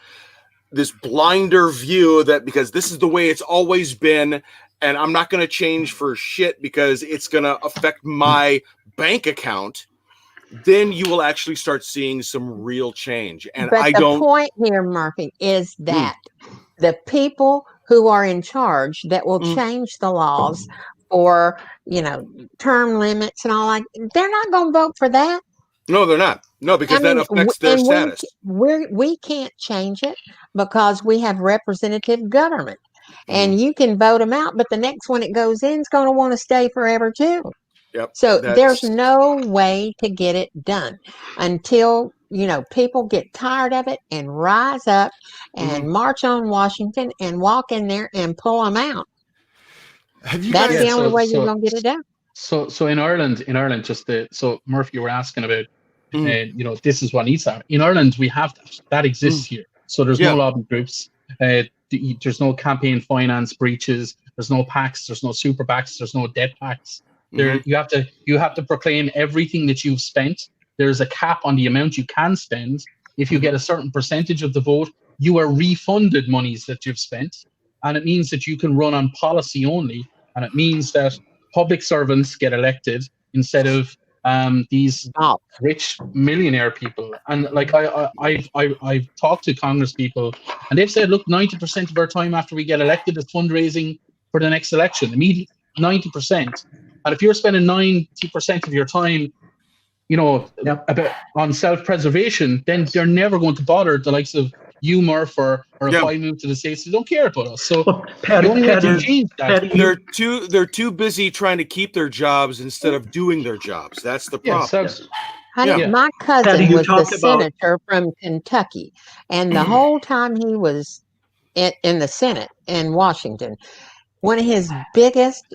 blinder view that because this is the way it's always been. And I'm not going to change for shit because it's going to affect my bank account, then you will actually start seeing some real change. And but the point here, Murphy, is that the people who are in charge that will change the laws or, term limits and all like, they're not going to vote for that. No, they're not. No, because that affects their status. We can't change it because we have representative government. And you can vote them out, but the next one it goes in is going to want to stay forever too. Yep. So there's no way to get it done until, people get tired of it and rise up and march on Washington and walk in there and pull them out. That's the only way you're going to get it done. So in Ireland, so Murphy, you were asking about, this is what needs to happen. In Ireland, we have that exists here. So there's no lobby groups. There's no campaign finance breaches. There's no PACs. There's no super PACs. There's no debt PACs. You have to proclaim everything that you've spent. There's a cap on the amount you can spend. If you get a certain percentage of the vote, you are refunded monies that you've spent, and it means that you can run on policy only. And it means that public servants get elected instead of these rich millionaire people. And like I've talked to Congress people, and they've said, look, 90% of our time after we get elected is fundraising for the next election immediately. 90%. And if you're spending 90% of your time about on self-preservation, then they're never going to bother the likes of you, Murph, or if I move to the States, they don't care about us. So Paddy, they're too busy trying to keep their jobs instead of doing their jobs. That's the problem. Honey, my cousin was the senator from Kentucky, and the whole time he was in the Senate in Washington, one of his biggest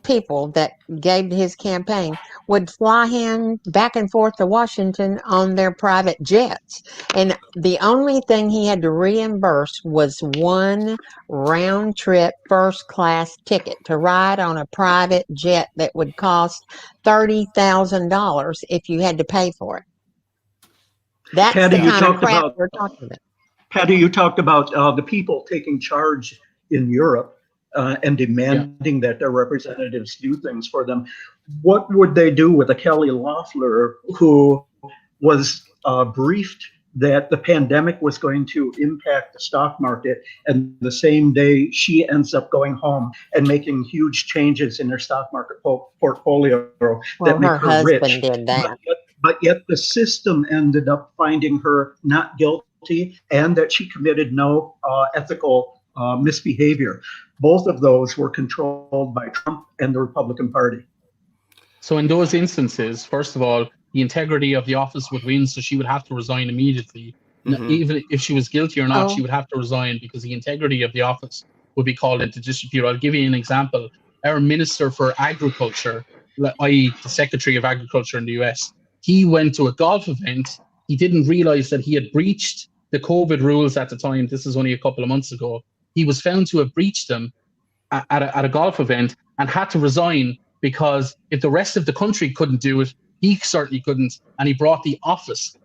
people that gave to his campaign would fly him back and forth to Washington on their private jets. And the only thing he had to reimburse was one round trip first class ticket to ride on a private jet that would cost $30,000 if you had to pay for it. That's Paddy, the kind of crap we're talking about. Paddy, you talked about the people taking charge in Europe. And demanding that their representatives do things for them. What would they do with a Kelly Loeffler who was briefed that the pandemic was going to impact the stock market, and the same day she ends up going home and making huge changes in her stock market portfolio that make her rich? Did that. But yet the system ended up finding her not guilty and that she committed no ethical misbehavior. Both of those were controlled by Trump and the Republican Party. So in those instances, first of all, the integrity of the office would win, so she would have to resign immediately. Even if she was guilty or not, she would have to resign because the integrity of the office would be called into disrepute. I'll give you an example. Our Minister for Agriculture, i.e. the Secretary of Agriculture in the US, he went to a golf event. He didn't realize that he had breached the COVID rules at the time. This is only a couple of months ago. He was found to have breached them at a golf event and had to resign because if the rest of the country couldn't do it, he certainly couldn't. And he brought the office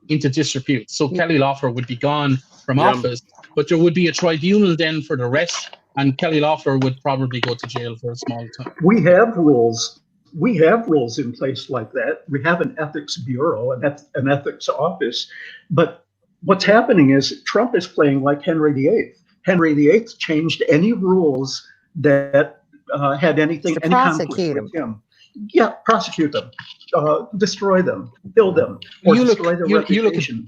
into disrepute. So Kelly Loeffler would be gone from office, but there would be a tribunal then for the rest, and Kelly Loeffler would probably go to jail for a small time. We have rules. We have rules in place like that. We have an ethics bureau, an ethics office. But what's happening is Trump is playing like Henry VIII. Henry VIII changed any rules that had any conflict with him. Yeah, prosecute them, destroy them, kill them, or destroy their reputation.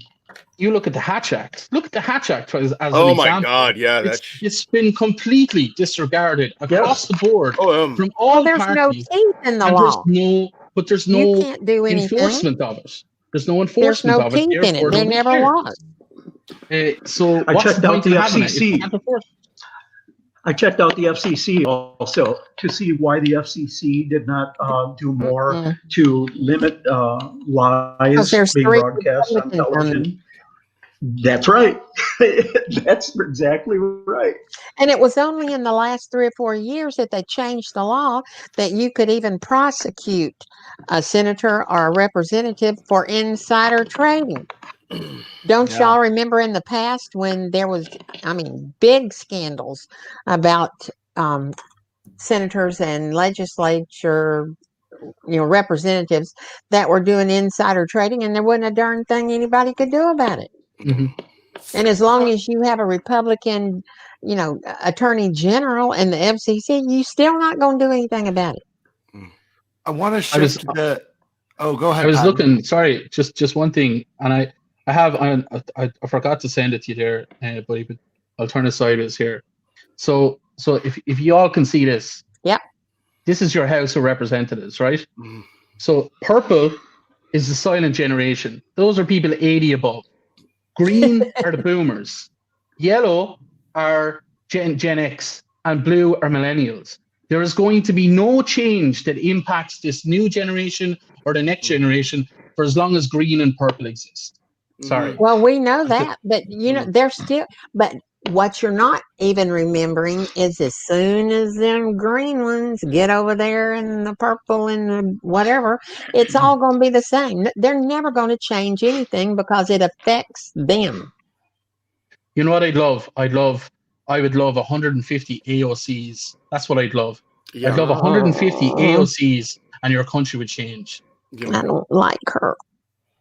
You look at the Hatch Act. Look at the Hatch Act as an Oh example. my God! Yeah, it's been completely disregarded across the board from all there's parties. no teeth in the law. There's You no can't do anything. enforcement of it. There's no There's enforcement no of it. teeth in it. Therefore, There nobody never cares. was. So I what's checked the out point the in having it if you FCC. can't enforce it? I checked out the FCC also to see why the FCC did not do more to limit lies there's being 3 broadcast on Republicans on television. That's right. That's exactly right. And it was only in the last 3 or 4 years that they changed the law that you could even prosecute a senator or a representative for insider trading. Don't y'all remember in the past when there was, big scandals about senators and legislature, representatives that were doing insider trading, and there wasn't a darn thing anybody could do about it. Mm-hmm. And as long as you have a Republican, attorney general and the FCC, you still not going to do anything about it. I want to shift to the. Oh, go ahead. I was Patty. looking. Sorry, just one thing, and I forgot to send it to you there, buddy. But I'll turn it sideways here. So if you all can see this, this is your House of Representatives, right? Mm. So purple is the silent generation. Those are people 80 above. Green are the boomers. Yellow are Gen X, and blue are millennials. There is going to be no change that impacts this new generation or the next generation for as long as green and purple exist. Sorry. Well, we know that, but they're still. But what you're not even remembering is as soon as them green ones get over there and the purple and the whatever, it's all going to be the same. They're never going to change anything because it affects them. You know what I'd love? I would love 150 AOCs. That's what I'd love. Yeah. I'd love 150 AOCs and your country would change. I don't like her.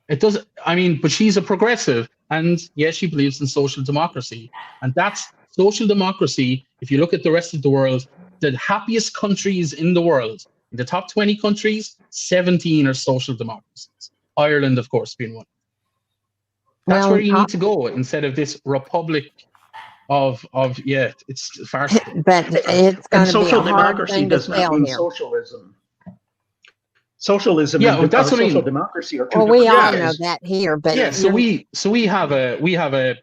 It does. But she's a progressive, and yes, she believes in social democracy, and that's social democracy. If you look at the rest of the world, the happiest countries in the world, in the top 20 countries, 17 are social democracies. Ireland, of course, being one. That's where you need to go instead of this republic of it's farcical. But it's going to be social a hard democracy thing to does not sell mean here. socialism. Socialism and that's what social democracy are two well, different we all things. know that here, but so we have a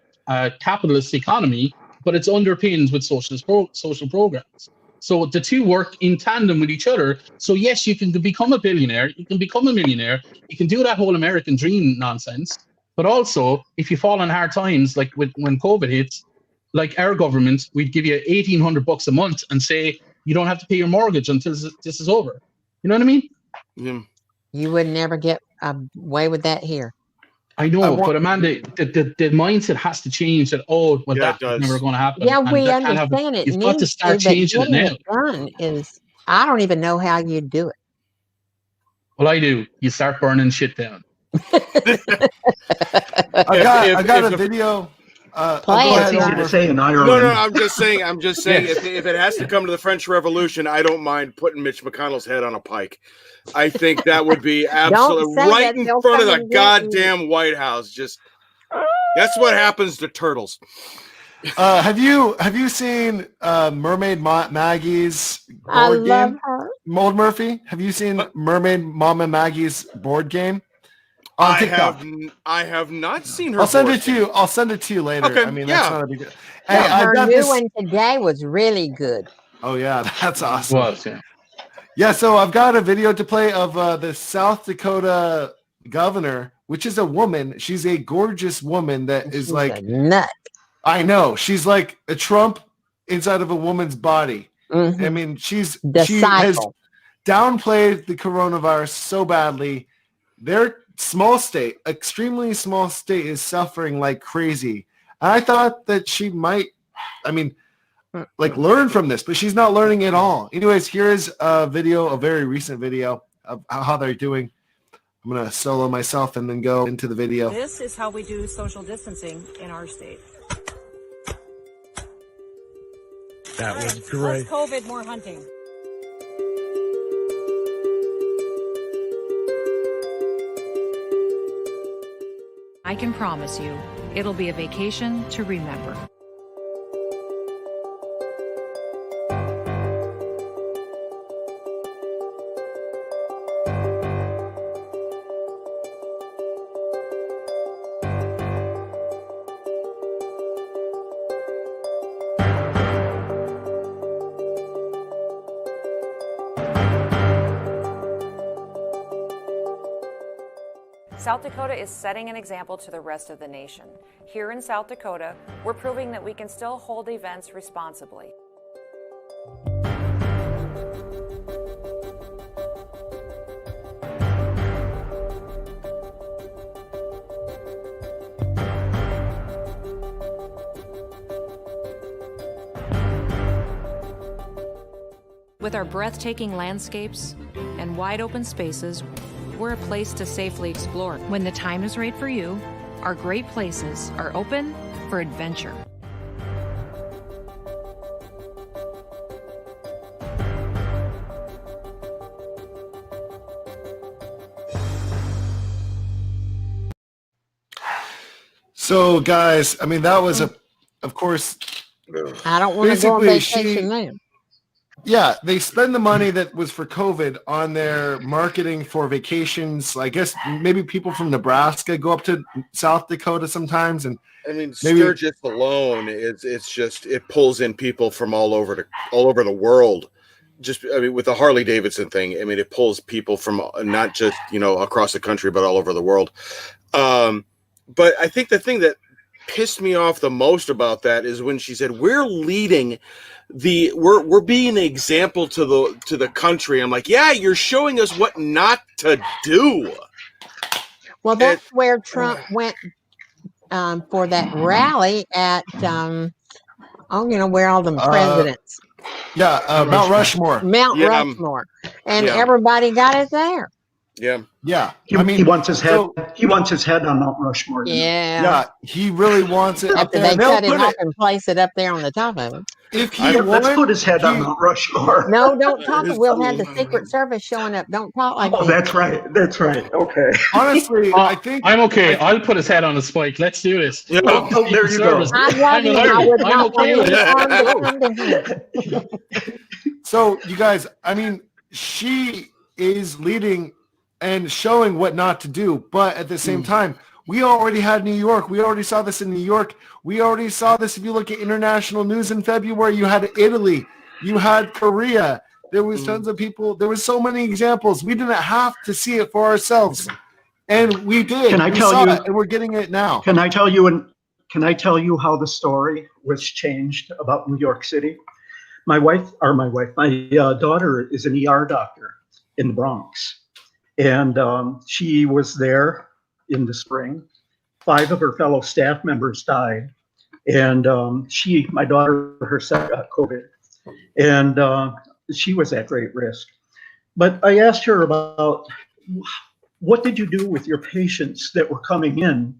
capitalist economy, but it's underpinned with social programs. So the two work in tandem with each other. So yes, you can become a billionaire, you can become a millionaire, you can do that whole American dream nonsense. But also, if you fall on hard times, like when COVID hits, like our government, we'd give you $1,800 a month and say you don't have to pay your mortgage until this is over. You know what I mean? Yeah. You would never get away with that here. I know, but Amanda, the mindset has to change. That that's never going to happen. Yeah, and we understand it. You've got to start changing it now. Done is I don't even know how you do it. Well, I do. You start burning shit down. I got a video. It's easy to say in Ireland. No, I'm just saying. Yes. If it has to come to the French Revolution, I don't mind putting Mitch McConnell's head on a pike. I think that would be absolutely right in front of the goddamn White House. Just that's what happens to turtles. Have you seen Mermaid Maggie's board game? I love her. Mold Murphy, have you seen Mermaid Mama Maggie's board game? On TikTok. I have not seen her. I'll send it to you later. Okay, that's not a big deal. Her new one today was really good. Oh yeah, that's awesome. Was, yeah. Yeah, so I've got a video to play of the South Dakota governor, which is a woman. She's a gorgeous woman that is like a nut. I know. She's like a Trump inside of a woman's body. Mhm. I mean, she has Disciple. downplayed the coronavirus so badly. Their small state, extremely small state, is suffering like crazy. And I thought that she might, like learn from this, but she's not learning at all. Anyways, here's a video, a very recent video of how they're doing. I'm going to solo myself and then go into the video. This is how we do social distancing in our state. That was Less great. COVID, more hunting. I can promise you, it'll be a vacation to remember. South Dakota is setting an example to the rest of the nation. Here in South Dakota, we're proving that we can still hold events responsibly. With our breathtaking landscapes and wide open spaces, we're a place to safely explore. When the time is right for you, our great places are open for adventure. So, guys, I mean, that was of course. I don't want to go on vacation there. Yeah, they spend the money that was for COVID on their marketing for vacations. I guess maybe people from Nebraska go up to South Dakota sometimes, and I mean, maybe Sturgis alone it's just it pulls in people from all over the world. Just with the Harley Davidson thing, I mean, it pulls people from not just across the country, but all over the world. But I think the thing that pissed me off the most about that is when she said we're leading we're being an example to the country. I'm like, yeah, you're showing us what not to do. Well, that's where Trump went for that rally at where all the presidents. Mount Rushmore. Mount Rushmore, and everybody got it there. Yeah. He wants his head. He wants his head on Mount Rushmore. Yeah. He really wants it up After there. they cut him off and place it up there on the top of it. If he let's put his head on Mount Rushmore. No, don't talk. We'll have the Secret Service showing up. Don't talk like Oh, that's right. That's right. Okay. Honestly, I think I'm okay. I'll put his head on a spike. Let's do this. Yeah. Oh, there you go. I love you. I would not okay want with any it. harm to come to him. So, you guys, I mean, she is leading and showing what not to do, but at the same time, we already had New York. We already saw this in New York. We already saw this. If you look at international news in February, you had Italy, you had Korea. There was tons of people. There was so many examples. We didn't have to see it for ourselves, and we did. Can I we tell saw you? it, and we're getting it now. Can I tell you? Can I tell you how the story was changed about New York City? My daughter is an ER doctor in the Bronx, and she was there in the spring. 5 of her fellow staff members died, and my daughter herself got COVID, and she was at great risk. But I asked her about what did you do with your patients that were coming in,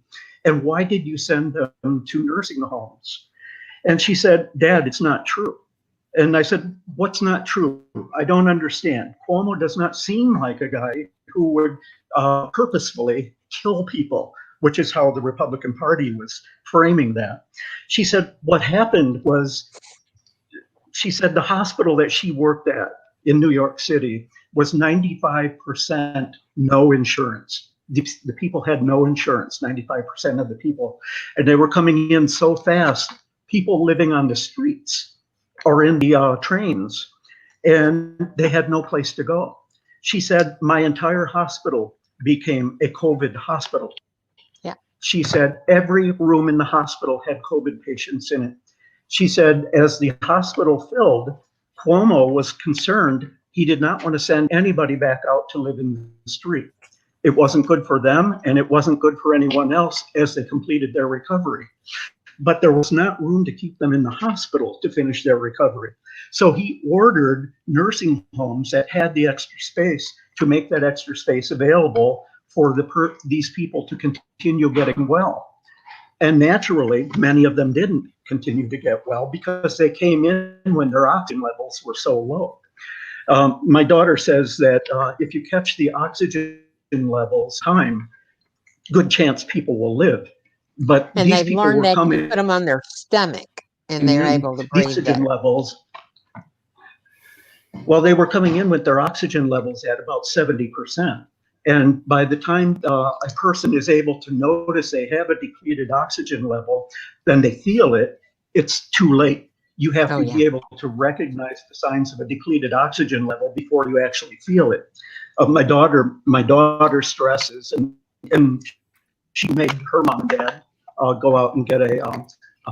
and why did you send them to nursing homes? And she said, Dad, it's not true. And I said, what's not true? I don't understand. Cuomo does not seem like a guy who would purposefully kill people, which is how the Republican Party was framing that. She said, what happened was, she said the hospital that she worked at in New York City was 95% no insurance. The people had no insurance, 95% of the people. And they were coming in so fast, people living on the streets or in the trains. and they had no place to go. She said, my entire hospital became a COVID hospital. Yeah. She said, every room in the hospital had COVID patients in it. She said, as the hospital filled, Cuomo was concerned. He did not want to send anybody back out to live in the street. It wasn't good for them, and it wasn't good for anyone else as they completed their recovery. But there was not room to keep them in the hospital to finish their recovery. So he ordered nursing homes that had the extra space to make that extra space available for these people to continue getting well. And naturally, many of them didn't continue to get well because they came in when their oxygen levels were so low. My daughter says that if you catch the oxygen levels time, good chance people will live. But And these they've people learned were that you coming put them on their stomach and they're able to breathe oxygen better. levels. Well, they were coming in with their oxygen levels at about 70%. And by the time a person is able to notice they have a depleted oxygen level, then they feel it, it's too late. You have to be able to recognize the signs of a depleted oxygen level before you actually feel it. My daughter stresses, and she made her mom and dad go out and get a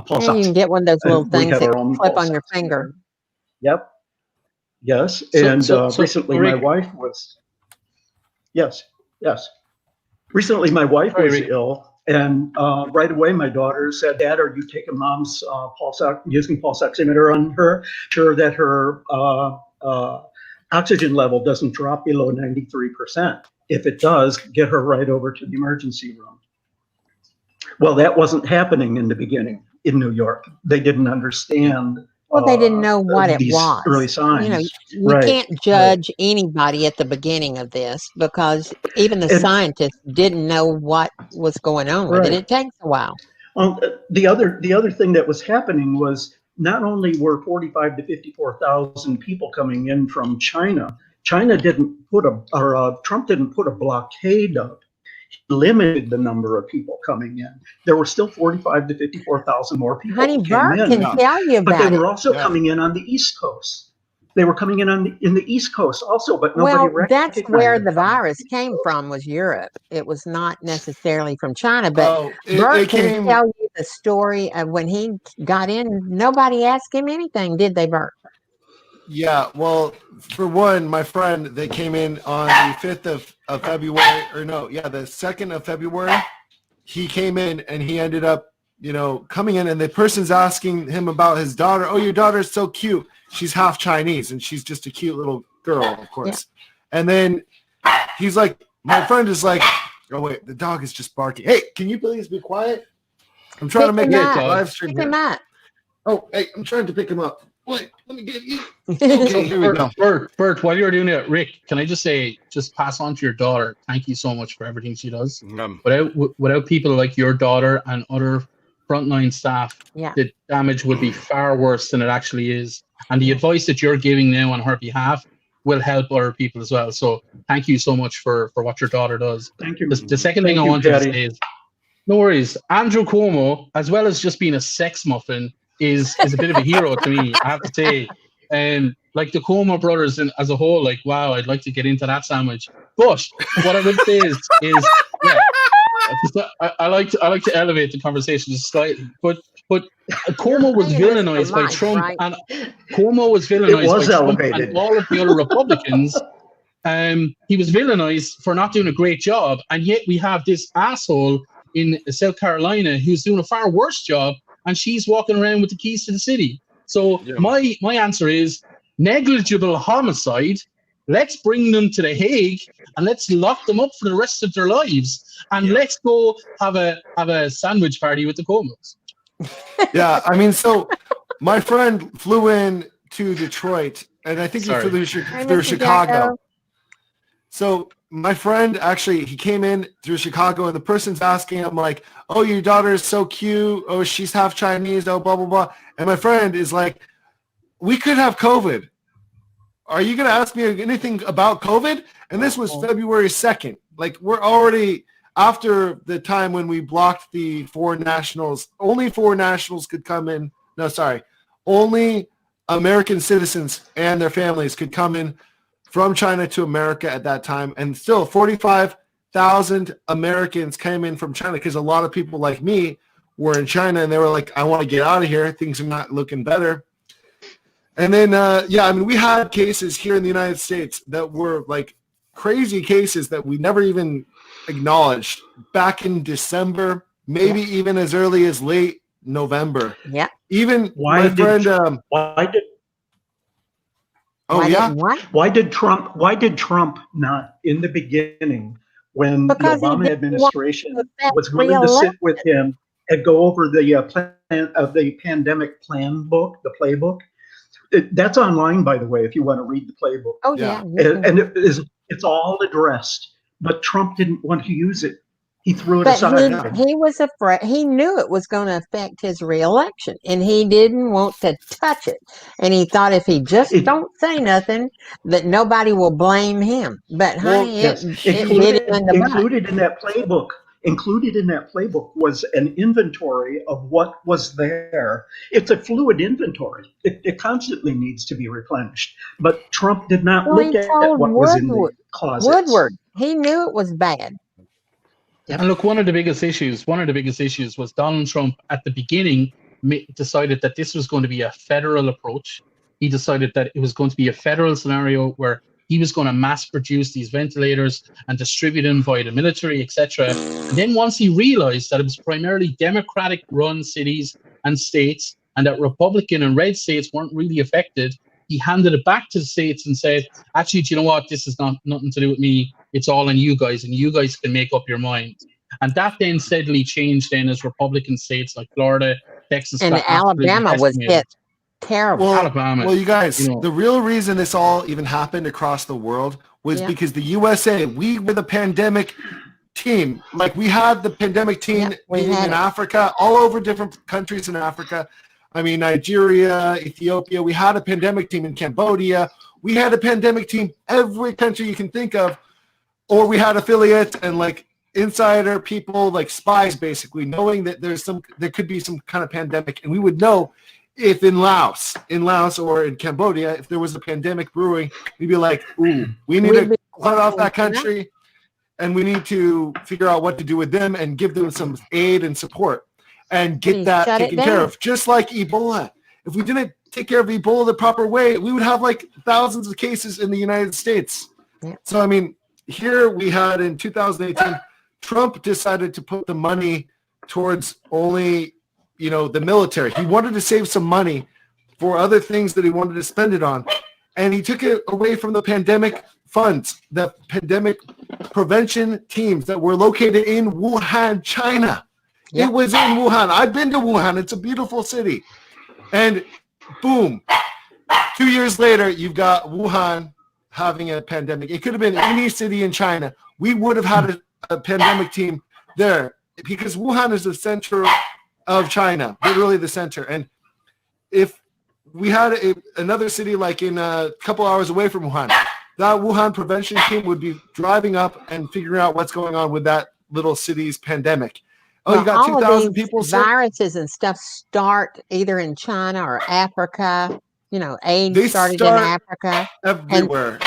pulse And you can get one of those little things that clip on your finger. Yep. Yes. Recently my wife was, yes. Recently my wife was ill, and right away my daughter said, Dad, are you taking mom's using pulse oximeter on her? Sure that her oxygen level doesn't drop below 93%. If it does, get her right over to the emergency room. Well, that wasn't happening in the beginning in New York. They didn't understand. Well, they didn't know what it was. Early signs. You know, you can't judge anybody at the beginning of this because even the scientists didn't know what was going on with it. It takes a while. The other thing that was happening was not only were 45 to 54,000 people coming in from China. Trump didn't put a blockade up. He limited the number of people coming in. There were still 45 to 54,000 more people. Honey, Barr can tell you about it. But they were also coming in on the East Coast. They were coming in in the East Coast also, but nobody recognized that's where the virus came from, was Europe. It was not necessarily from China, but Bert can tell you the story of when he got in. Nobody asked him anything, did they, Bert? Yeah, well, for one, my friend, they came in on the 5th of February, or no, yeah, the 2nd of February. He came in and he ended up, coming in, and the person's asking him about his daughter. Oh, your daughter's so cute. She's half Chinese, and she's just a cute little girl, of course. Yeah. And then he's like, my friend is like, oh, wait, the dog is just barking. Hey, can you please be quiet? I'm trying to make a live stream here. Oh, hey, I'm trying to pick him up. Wait, let me get you. Okay, here we go. Bert, while you're doing it, Rick, can I just say, just pass on to your daughter, thank you so much for everything she does. Without people like your daughter and other frontline staff, the damage would be far worse than it actually is. And the advice that you're giving now on her behalf will help other people as well. So thank you so much for what your daughter does. Thank you. The second thing I wanted to say is, no worries, Andrew Cuomo, as well as just being a sex muffin, is a bit of a hero to me, I have to say. And like the Cuomo brothers as a whole, like, wow, I'd like to get into that sandwich. But what I would say is I like to elevate the conversation just slightly. But Cuomo was villainized by Trump, and Cuomo was villainized by Trump and all of the other Republicans. He was villainized for not doing a great job, and yet we have this asshole in South Carolina who's doing a far worse job, and she's walking around with the keys to the city. So my answer is negligible homicide. Let's bring them to The Hague and let's lock them up for the rest of their lives. And let's go have a sandwich party with the Cuomos. Yeah, I mean, so my friend flew in to Detroit, and I think he flew through Chicago. So my friend, actually, he came in through Chicago, and the person's asking him, like, oh, your daughter is so cute. Oh, she's half Chinese. Oh, blah, blah, blah. And my friend is like, we could have COVID. Are you going to ask me anything about COVID? And this was February 2nd. Like, we're already after the time when we blocked the foreign nationals. Only foreign nationals could come in. No, sorry. Only American citizens and their families could come in from China to America at that time. And still 45,000 Americans came in from China because a lot of people like me were in China and they were like, I want to get out of here. Things are not looking better. And then, we had cases here in the United States that were like crazy cases that we never even acknowledged back in December, maybe even as early as late November. Yeah. Even Why did Trump not in the beginning, when Because the he Obama didn't administration want to get was willing to sit with him and go over the the pandemic plan book, the playbook? That's online, by the way, if you want to read the playbook. Oh yeah. And it's all addressed, but Trump didn't want to use it. He threw it But aside. he was afraid. He knew it was going to affect his reelection, and he didn't want to touch it. And he thought if he just don't say nothing, that nobody will blame him. But honey, Yes, it hit him in the butt. included in that playbook was an inventory of what was there. It's a fluid inventory. It constantly needs to be replenished. But Trump did not look at what was in the closets. Woodward, he knew it was bad. And look, one of the biggest issues was Donald Trump at the beginning decided that this was going to be a federal approach. He decided that it was going to be a federal scenario where he was going to mass produce these ventilators and distribute them via the military, etc. And then once he realized that it was primarily Democratic run cities and states and that Republican and red states weren't really affected, he handed it back to the states and said, actually, do you know what? This is nothing to do with me. It's all on you guys, and you guys can make up your mind. And that then steadily changed then as Republican states like Florida, Texas, and Alabama was hit terrible. Well, you guys, the real reason this all even happened across the world was because the USA, we were the pandemic team. Like we had the pandemic team in Africa, all over different countries in Africa. I mean, Nigeria, Ethiopia. We had a pandemic team in Cambodia. We had a pandemic team every country you can think of. Or we had affiliates and like insider people, like spies, basically, knowing that there could be some kind of pandemic, and we would know if in Laos or in Cambodia, if there was a pandemic brewing, we'd be like, ooh, we need to cut off that country, and we need to figure out what to do with them and give them some aid and support and get that taken care of. Just like Ebola. If we didn't take care of Ebola the proper way, we would have like thousands of cases in the United States. Yeah. So, I mean, here we had in 2018, Trump decided to put the money towards only, the military. He wanted to save some money for other things that he wanted to spend it on. And he took it away from the pandemic funds, the pandemic prevention teams that were located in Wuhan, China. Yep. It was in Wuhan. I've been to Wuhan. It's a beautiful city. And boom, 2 years later, you've got Wuhan having a pandemic. It could have been any city in China. We would have had a pandemic team there because Wuhan is the center of China, literally the center. And if we had another city like in a couple hours away from Wuhan, that Wuhan prevention team would be driving up and figuring out what's going on with that little city's pandemic. Oh, you got 2,000 people sick? Viruses and stuff start either in China or Africa. AIDS started in Africa. Everywhere.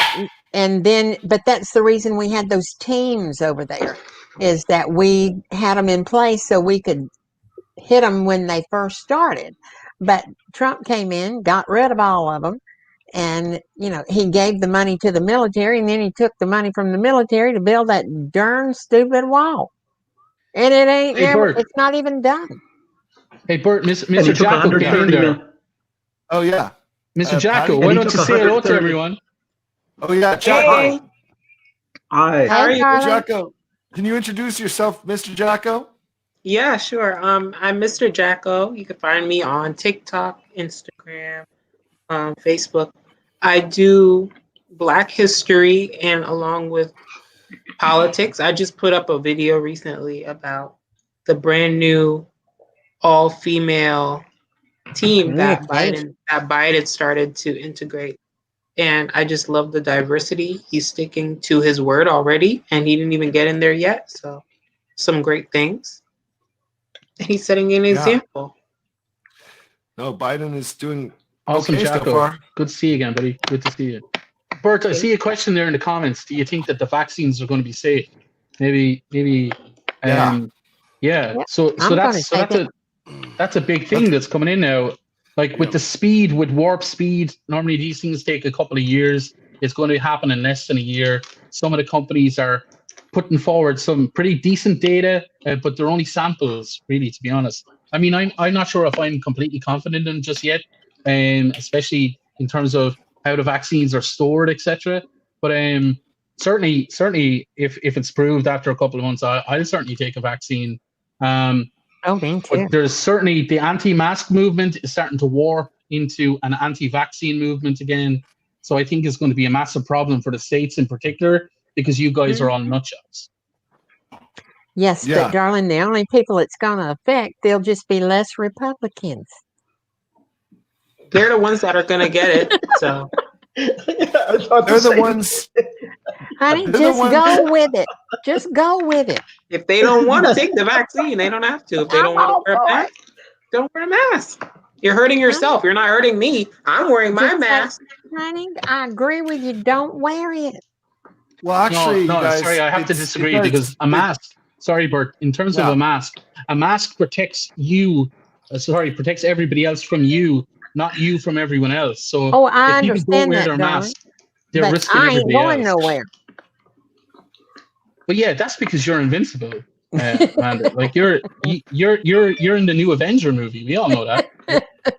And then, but that's the reason we had those teams over there, is that we had them in place so we could hit them when they first started. But Trump came in, got rid of all of them, and, he gave the money to the military, and then he took the money from the military to build that darn stupid wall. And it ain't it's not even done. Hey, Bert, Mr. Jahko, get in there. Oh, yeah. Mr. Jahko, why don't you say hello to everyone? Oh, yeah, Jahko. Hey. Hi. How are you? Jahko, can you introduce yourself, Mr. Jahko? Yeah, sure. I'm Mr. Jahko. You can find me on TikTok, Instagram, Facebook. I do Black history and along with politics. I just put up a video recently about the brand new all-female team that Biden started to integrate. And I just love the diversity. He's sticking to his word already, and he didn't even get in there yet. So some great things. And he's setting an example. No, Biden is doing Awesome, Okay, so Jahko. far. Good to see you again, buddy. Good to see you. Bert, I see a question there in the comments. Do you think that the vaccines are going to be safe? Maybe. Yeah. Yeah. So I'm gonna take that's a big thing that's coming in now. Like with the speed, with warp speed, normally these things take a couple of years. It's going to happen in less than a year. Some of the companies are putting forward some pretty decent data, but they're only samples, really, to be honest. I mean, I'm not sure if I'm completely confident in them just yet, especially in terms of how the vaccines are stored, etc. But certainly, if it's proved after a couple of months, I'll certainly take a vaccine. Me too. But there's certainly the anti-mask movement is starting to warp into an anti-vaccine movement again. So I think it's going to be a massive problem for the States in particular, because you guys are all nutjobs. Yes, Yeah. but darling, the only people it's going to affect, they'll just be less Republicans. They're the ones that are going to get it. So They're the ones. Honey, They're the just ones- go with it. Just go with it. if they don't want to take the vaccine, they don't have to. If they don't want to wear a mask, don't wear a mask. You're hurting yourself. You're not hurting me. I'm wearing my Just mask. Honey, I agree with you. Don't wear it. Well, actually, no, you guys, sorry, I have to it's- disagree it's- because a mask. Sorry, Bert. In terms of a mask protects you. Protects everybody else from you, not you from everyone else. So Oh, I if people don't understand wear that, their darling. mask, they're But risking I ain't everybody going else. nowhere. But yeah, that's because you're invincible, Amanda. Like you're in the new Avenger movie. We all know that.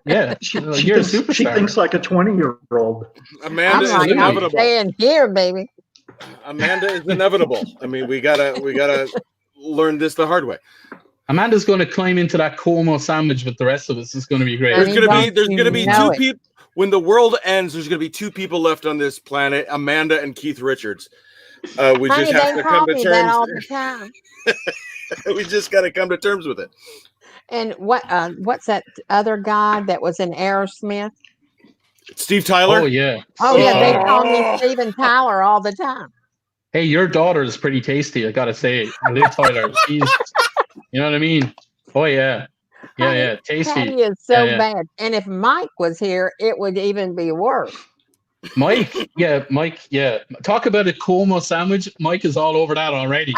Yeah, you're a superstar. She thinks like a 20-year-old. Amanda I'm is like, I'm inevitable. staying here, baby. Amanda is inevitable. I mean, we gotta learn this the hard way. Amanda's going to climb into that Como sandwich with the rest of us. It's going to be great. There's gonna be two people when the world ends. There's gonna be two people left on this planet: Amanda and Keith Richards. We Honey, just have they to call come to me that all terms. the time. We just got to come to terms with it. And what's that other guy that was in Aerosmith? Steve Tyler. Oh yeah. Oh yeah, they call me Steven Tyler all the time. Hey, your daughter is pretty tasty. I gotta say, Liv Tyler. She's, you know what I mean? Oh yeah, yeah, tasty. Patty is so Yeah. bad. And if Mike was here, it would even be worse. Mike. Talk about a Como sandwich. Mike is all over that already.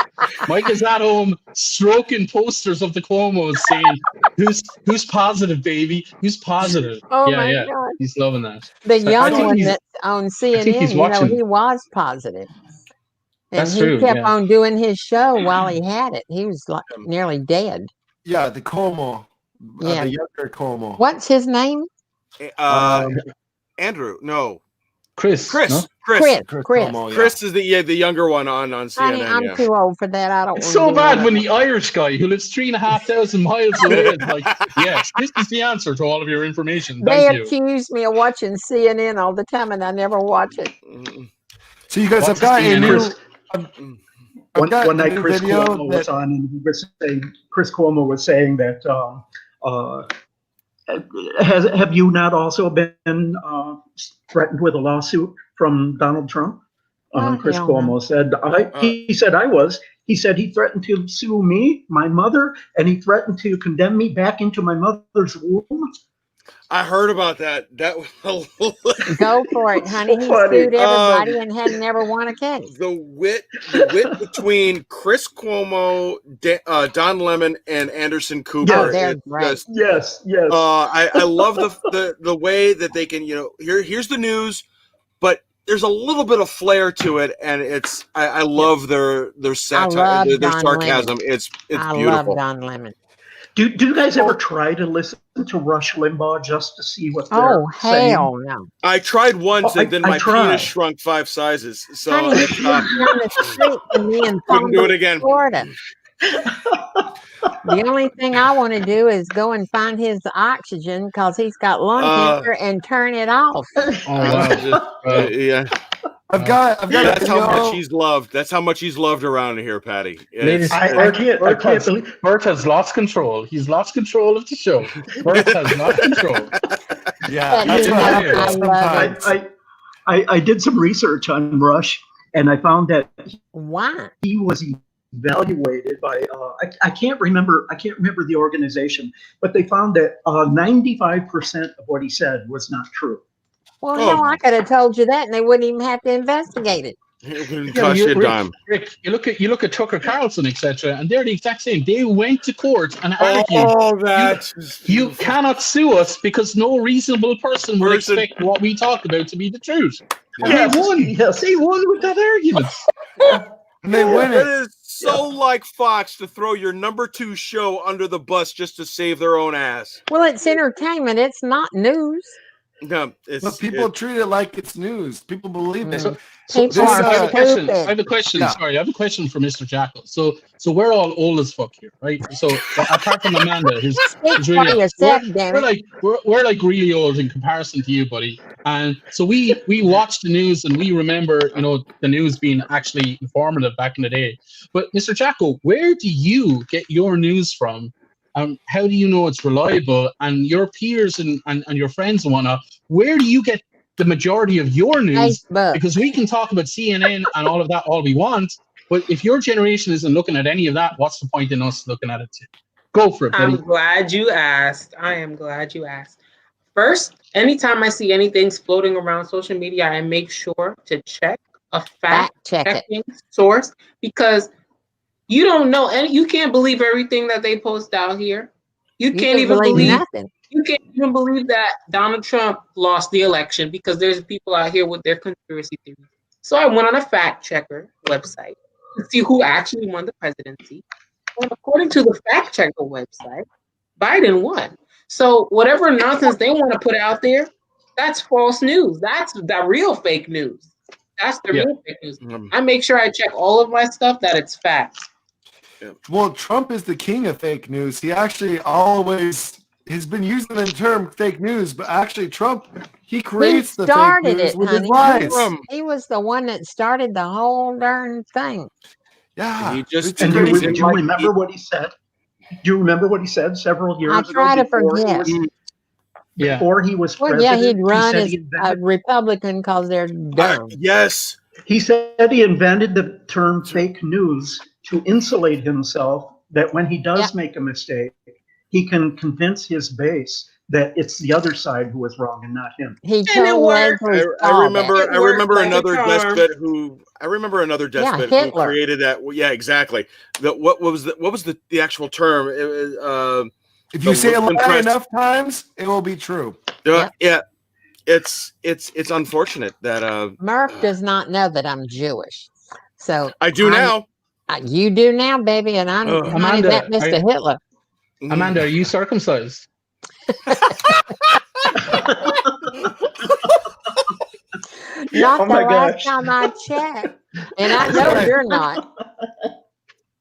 Mike is at home stroking posters of the Comos, saying, "Who's positive, baby? Who's positive?" Oh yeah, my yeah. God. He's loving that. The So I young think one he's- that's on I think CNN, he's you know, watching. he was positive. And That's he true, kept yeah. on doing his show while he had it. He was like nearly dead. Yeah, the Como. Yeah. The younger Como. What's his name? Andrew. No. Chris. Chris. no? Chris. Como, Chris is the younger one on CNN. Honey, I'm yeah. too old for that. I don't It's want so to do bad that. when the Irish guy who lives 3,500 miles away is like, "Yes, this is the answer to all of your information. They Thank you." accuse me of watching CNN all the time, and I never watch it. So you guys have What's got a CNN? new. One night, Chris video Cuomo was on, and he was saying, Chris Cuomo was saying that, have you not also been threatened with a lawsuit from Donald Trump? Oh, Chris hell no. Cuomo said, he said I was. He said he threatened to sue me, my mother, and he threatened to condemn me back into my mother's womb. I heard about that. That Go for it, honey. He funny. sued everybody and had never won a case. the wit between Chris Cuomo, Don Lemon, and Anderson Cooper. Oh, they're is great. just- Yes. I love the way that they can, here's the news, but there's a little bit of flair to it, and it's I love their satire, love their Don sarcasm. Lemon. It's I beautiful. love Don Lemon. Do you guys ever try to listen to Rush Limbaugh just to see what they're Oh, saying? hell no. I tried once, Oh, and then I my tried. penis shrunk 5 sizes. So Honey, I you live stopped. down the street from me in Couldn't do Palm it Beach, again. Florida. The only thing I want to do is go and find his oxygen because he's got lung cancer and turn it off. Oh wow. Yeah. I've got a That's how video. much he's loved. That's how much he's loved around here, Patty. Ladies, I can't believe. Bert has lost control. He's lost control of the show. Bert has lost control. Yeah, But that's you what know, happens I love sometimes. I did some research on Rush, and I found that Why? he was evaluated by I can't remember the organization, but they found that 95% of what he said was not true. Well, no, I could have told you that, and they wouldn't even have to investigate it. It wouldn't cost you a dime. Rick, you look at Tucker Carlson, etc., and they're the exact same. They went to court and argued. You cannot sue us because no reasonable person would expect what we talk about to be the truth. Yes. They won. Yes. They won with that argument. And they win it. It is so like Fox to throw your number 2 show under the bus just to save their own ass. Well, it's entertainment. It's not news. No, but people treat it like it's news. People believe it. So I have a question. stupid. I have a question. Yeah. Sorry, I have a question for Mr. Jahko. So we're all old as fuck here, right? So apart from Amanda, who's really for yourself, damn it. we're like really old in comparison to you, buddy. And so we watch the news and we remember, the news being actually informative back in the day. But Mr. Jahko, where do you get your news from? How do you know it's reliable? And your peers and your friends and whatnot, where do you get the majority of your news? Facebook. Because we can talk about CNN and all of that all we want, but if your generation isn't looking at any of that, what's the point in us looking at it too? Go for it, buddy. I'm glad you asked. I am glad you asked. First, anytime I see anything floating around social media, I make sure to check a fact-checking source, because you don't know, and you can't believe everything that they post out here. You can't even believe nothing. You can't even believe that Donald Trump lost the election, because there's people out here with their conspiracy theories. So I went on a fact checker website to see who actually won the presidency. And according to the fact checker website, Biden won. So whatever nonsense they want to put out there, that's false news. That's the real fake news. That's the real fake news. I make sure I check all of my stuff that it's fact. Well, Trump is the king of fake news. He actually always has been using the term fake news, but actually Trump, he creates the fake news with his lies. He was the one that started the whole darn thing. Yeah. He just And do you remember what he said? Do you remember what he said several years ago? I try to forget. Before he was Well, president, yeah, he'd run he as said a Republican because they're dumb. Yes. He said he invented the term fake news to insulate himself, that when he does make a mistake, he can convince his base that it's the other side who is wrong and not him. He I remember another despot who who created that. Yeah, exactly. What was the actual term? It was, if you say a lie enough times, it will be true. Yeah. It's unfortunate that Murph does not know that I'm Jewish, so I do now. You do now, baby, and I'm Amanda, that Mr. Hitler. Amanda, are you circumcised? Not Oh the my last gosh. time I checked, and I know you're not.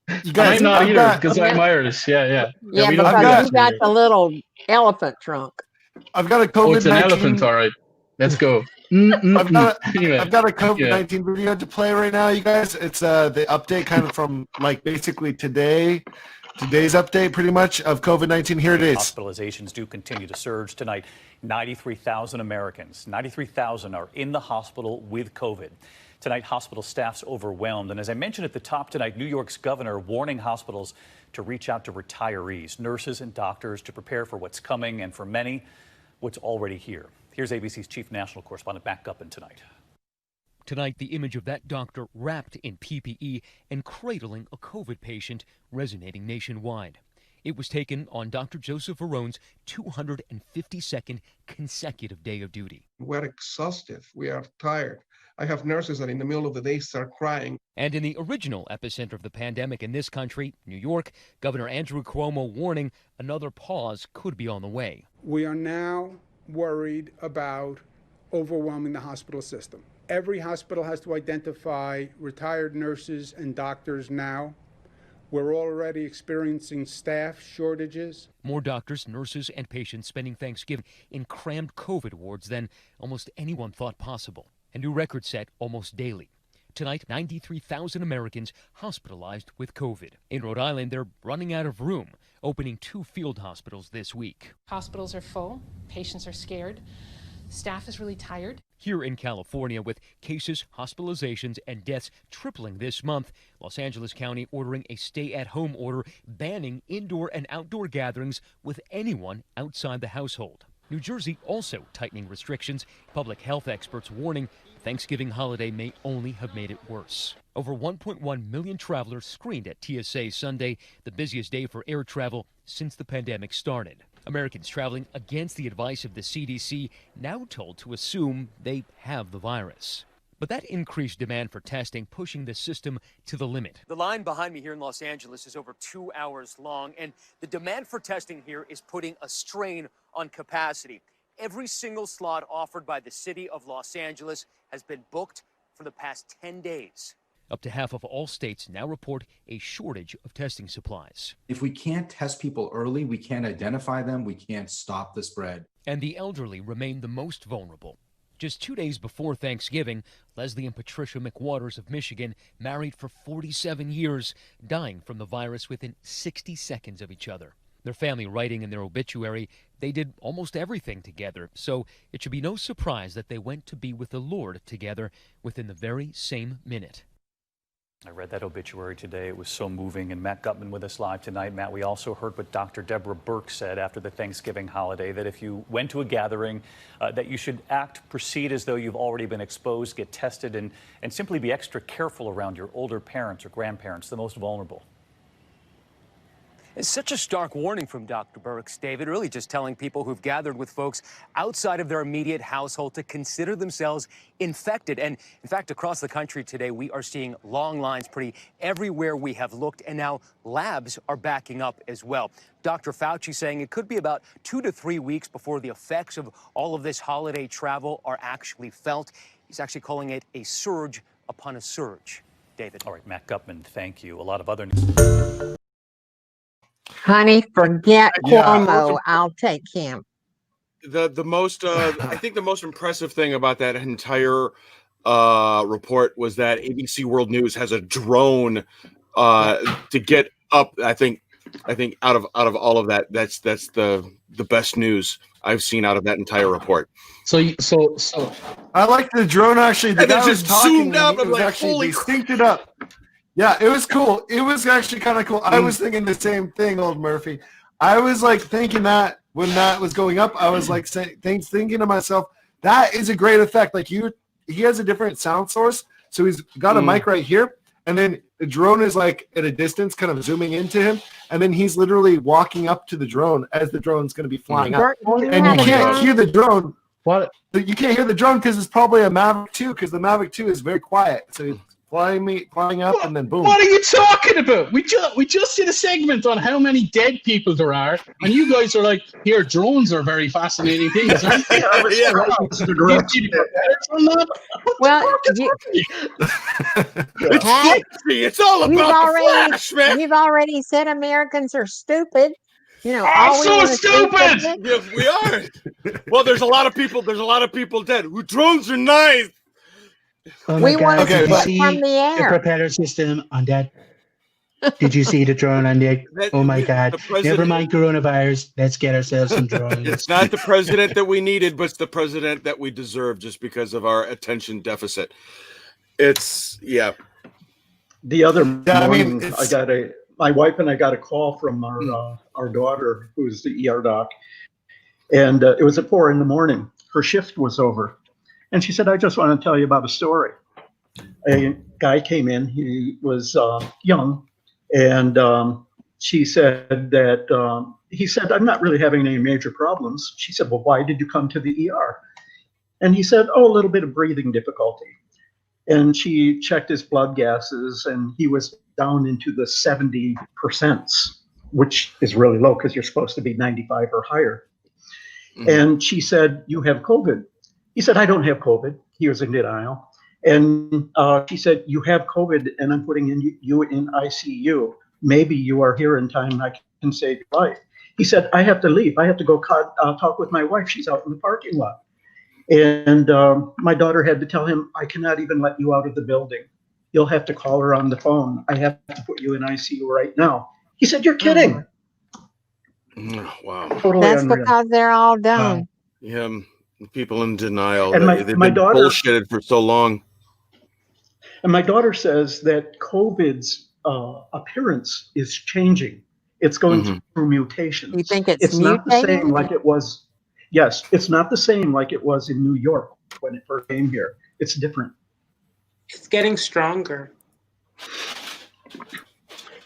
I'm not either, because I'm Irish. Yeah, Yeah, we don't because do that you got here. the little elephant trunk. I've got a Oh, it's an COVID-19. elephant, all right. Let's go. I've got Anyway, a COVID-19 video to play right now, you guys. It's the update kind of from like basically today's update pretty much of COVID-19. Here it is. Hospitalizations do continue to surge tonight. 93,000 Americans, 93,000 are in the hospital with COVID. Tonight, hospital staff's overwhelmed. And as I mentioned at the top tonight, New York's governor warning hospitals to reach out to retirees, nurses and doctors to prepare for what's coming and for many, what's already here. Here's ABC's chief national correspondent Matt Guppin tonight. Tonight, the image of that doctor wrapped in PPE and cradling a COVID patient resonating nationwide. It was taken on Dr. Joseph Arone's 252nd consecutive day of duty. We're exhausted. We are tired. I have nurses that in the middle of the day start crying. And in the original epicenter of the pandemic in this country, New York, Governor Andrew Cuomo warning another pause could be on the way. We are now worried about overwhelming the hospital system. Every hospital has to identify retired nurses and doctors now. We're already experiencing staff shortages. More doctors, nurses, and patients spending Thanksgiving in crammed COVID wards than almost anyone thought possible. A new record set almost daily. Tonight, 93,000 Americans hospitalized with COVID. In Rhode Island, they're running out of room, opening 2 field hospitals this week. Hospitals are full, patients are scared, staff is really tired. Here in California, with cases, hospitalizations, and deaths tripling this month, Los Angeles County ordering a stay-at-home order banning indoor and outdoor gatherings with anyone outside the household. New Jersey also tightening restrictions. Public health experts warning the Thanksgiving holiday may only have made it worse. Over 1.1 million travelers screened at TSA Sunday, the busiest day for air travel since the pandemic started. Americans traveling against the advice of the CDC now told to assume they have the virus. But that increased demand for testing pushing the system to the limit. The line behind me here in Los Angeles is over 2 hours long, and the demand for testing here is putting a strain on capacity. Every single slot offered by the city of Los Angeles has been booked for the past 10 days. Up to half of all states now report a shortage of testing supplies. If we can't test people early, we can't identify them, we can't stop the spread. And the elderly remain the most vulnerable. Just 2 days before Thanksgiving, Leslie and Patricia McWaters of Michigan, married for 47 years, dying from the virus within 60 seconds of each other. Their family writing in their obituary, they did almost everything together, so it should be no surprise that they went to be with the Lord together within the very same minute. I read that obituary today. It was so moving. And Matt Gutman with us live tonight. Matt, we also heard what Dr. Deborah Burke said after the Thanksgiving holiday, that if you went to a gathering, that you should proceed as though you've already been exposed, get tested, and simply be extra careful around your older parents or grandparents, the most vulnerable. It's such a stark warning from Dr. Burks, David, really just telling people who've gathered with folks outside of their immediate household to consider themselves infected. And in fact, across the country today, we are seeing long lines pretty everywhere we have looked, and now labs are backing up as well. Dr. Fauci saying it could be about 2 to 3 weeks before the effects of all of this holiday travel are actually felt. He's actually calling it a surge upon a surge. David. All right, Matt Gutman, thank you. A lot of other news. Honey, forget Cuomo. I'll take him. The most I think the most impressive thing about that entire report was that ABC World News has a drone to get up. I think out of all of that, that's the best news I've seen out of that entire report. So I like the drone actually. The And guy it was just talking zoomed and up. he I'm was like, actually holy they synced it up. Yeah, it was cool. It was actually kind of cool. I was thinking the same thing, old Murphy. I was like thinking that when that was going up, I was like thinking to myself, that is a great effect. Like he has a different sound source, so he's got a mic right here, and then the drone is like at a distance, kind of zooming into him, and then he's literally walking up to the drone as the drone's going to be flying up, and you can't hear the drone. What? You can't hear the drone because it's probably a Mavic 2, because the Mavic 2 is very quiet. So he's flying up, and then boom. What are you talking about? We just did a segment on how many dead people there are, and you guys are like, here, drones are very fascinating things. Well, it's all about the flash, man. You've already said Americans are stupid. You know, I'm so stupid. Yes, we are. Well, there's a lot of people. There's a lot of people dead. Drones are nice. Oh We my want God! to Did you see see from the air. the propeller system on that? Did you see the drone on that? Oh my God! Never mind coronavirus. Let's get ourselves some drones. It's not the president that we needed, but it's the president that we deserve, just because of our attention deficit. It's The other morning, my wife and I got a call from our daughter, who's the ER doc, and it was at 4 a.m. Her shift was over, and she said, "I just want to tell you about a story." A guy came in. He was young, and she said that he said, "I'm not really having any major problems." She said, "Well, why did you come to the ER?" And he said, "Oh, a little bit of breathing difficulty." And she checked his blood gases, and he was down into the 70%, which is really low because you're supposed to be 95 or higher. Mm-hmm. And she said, "You have COVID." He said, "I don't have COVID." He was in denial. And she said, "You have COVID, and I'm putting you in ICU. Maybe you are here in time, and I can save your life." He said, "I have to leave. I have to go talk with my wife. She's out in the parking lot." And my daughter had to tell him, "I cannot even let you out of the building. You'll have to call her on the phone. I have to put you in ICU right now." He said, "You're kidding." Wow. Totally That's unreal. because they're all dumb. Yeah. People in denial. And They've my been daughter bullshitted for so long. And my daughter says that COVID's appearance is changing. It's going through mutations. You think it's not the same mutating? like it was. Yes, it's not the same like it was in New York when it first came here. It's different. It's getting stronger.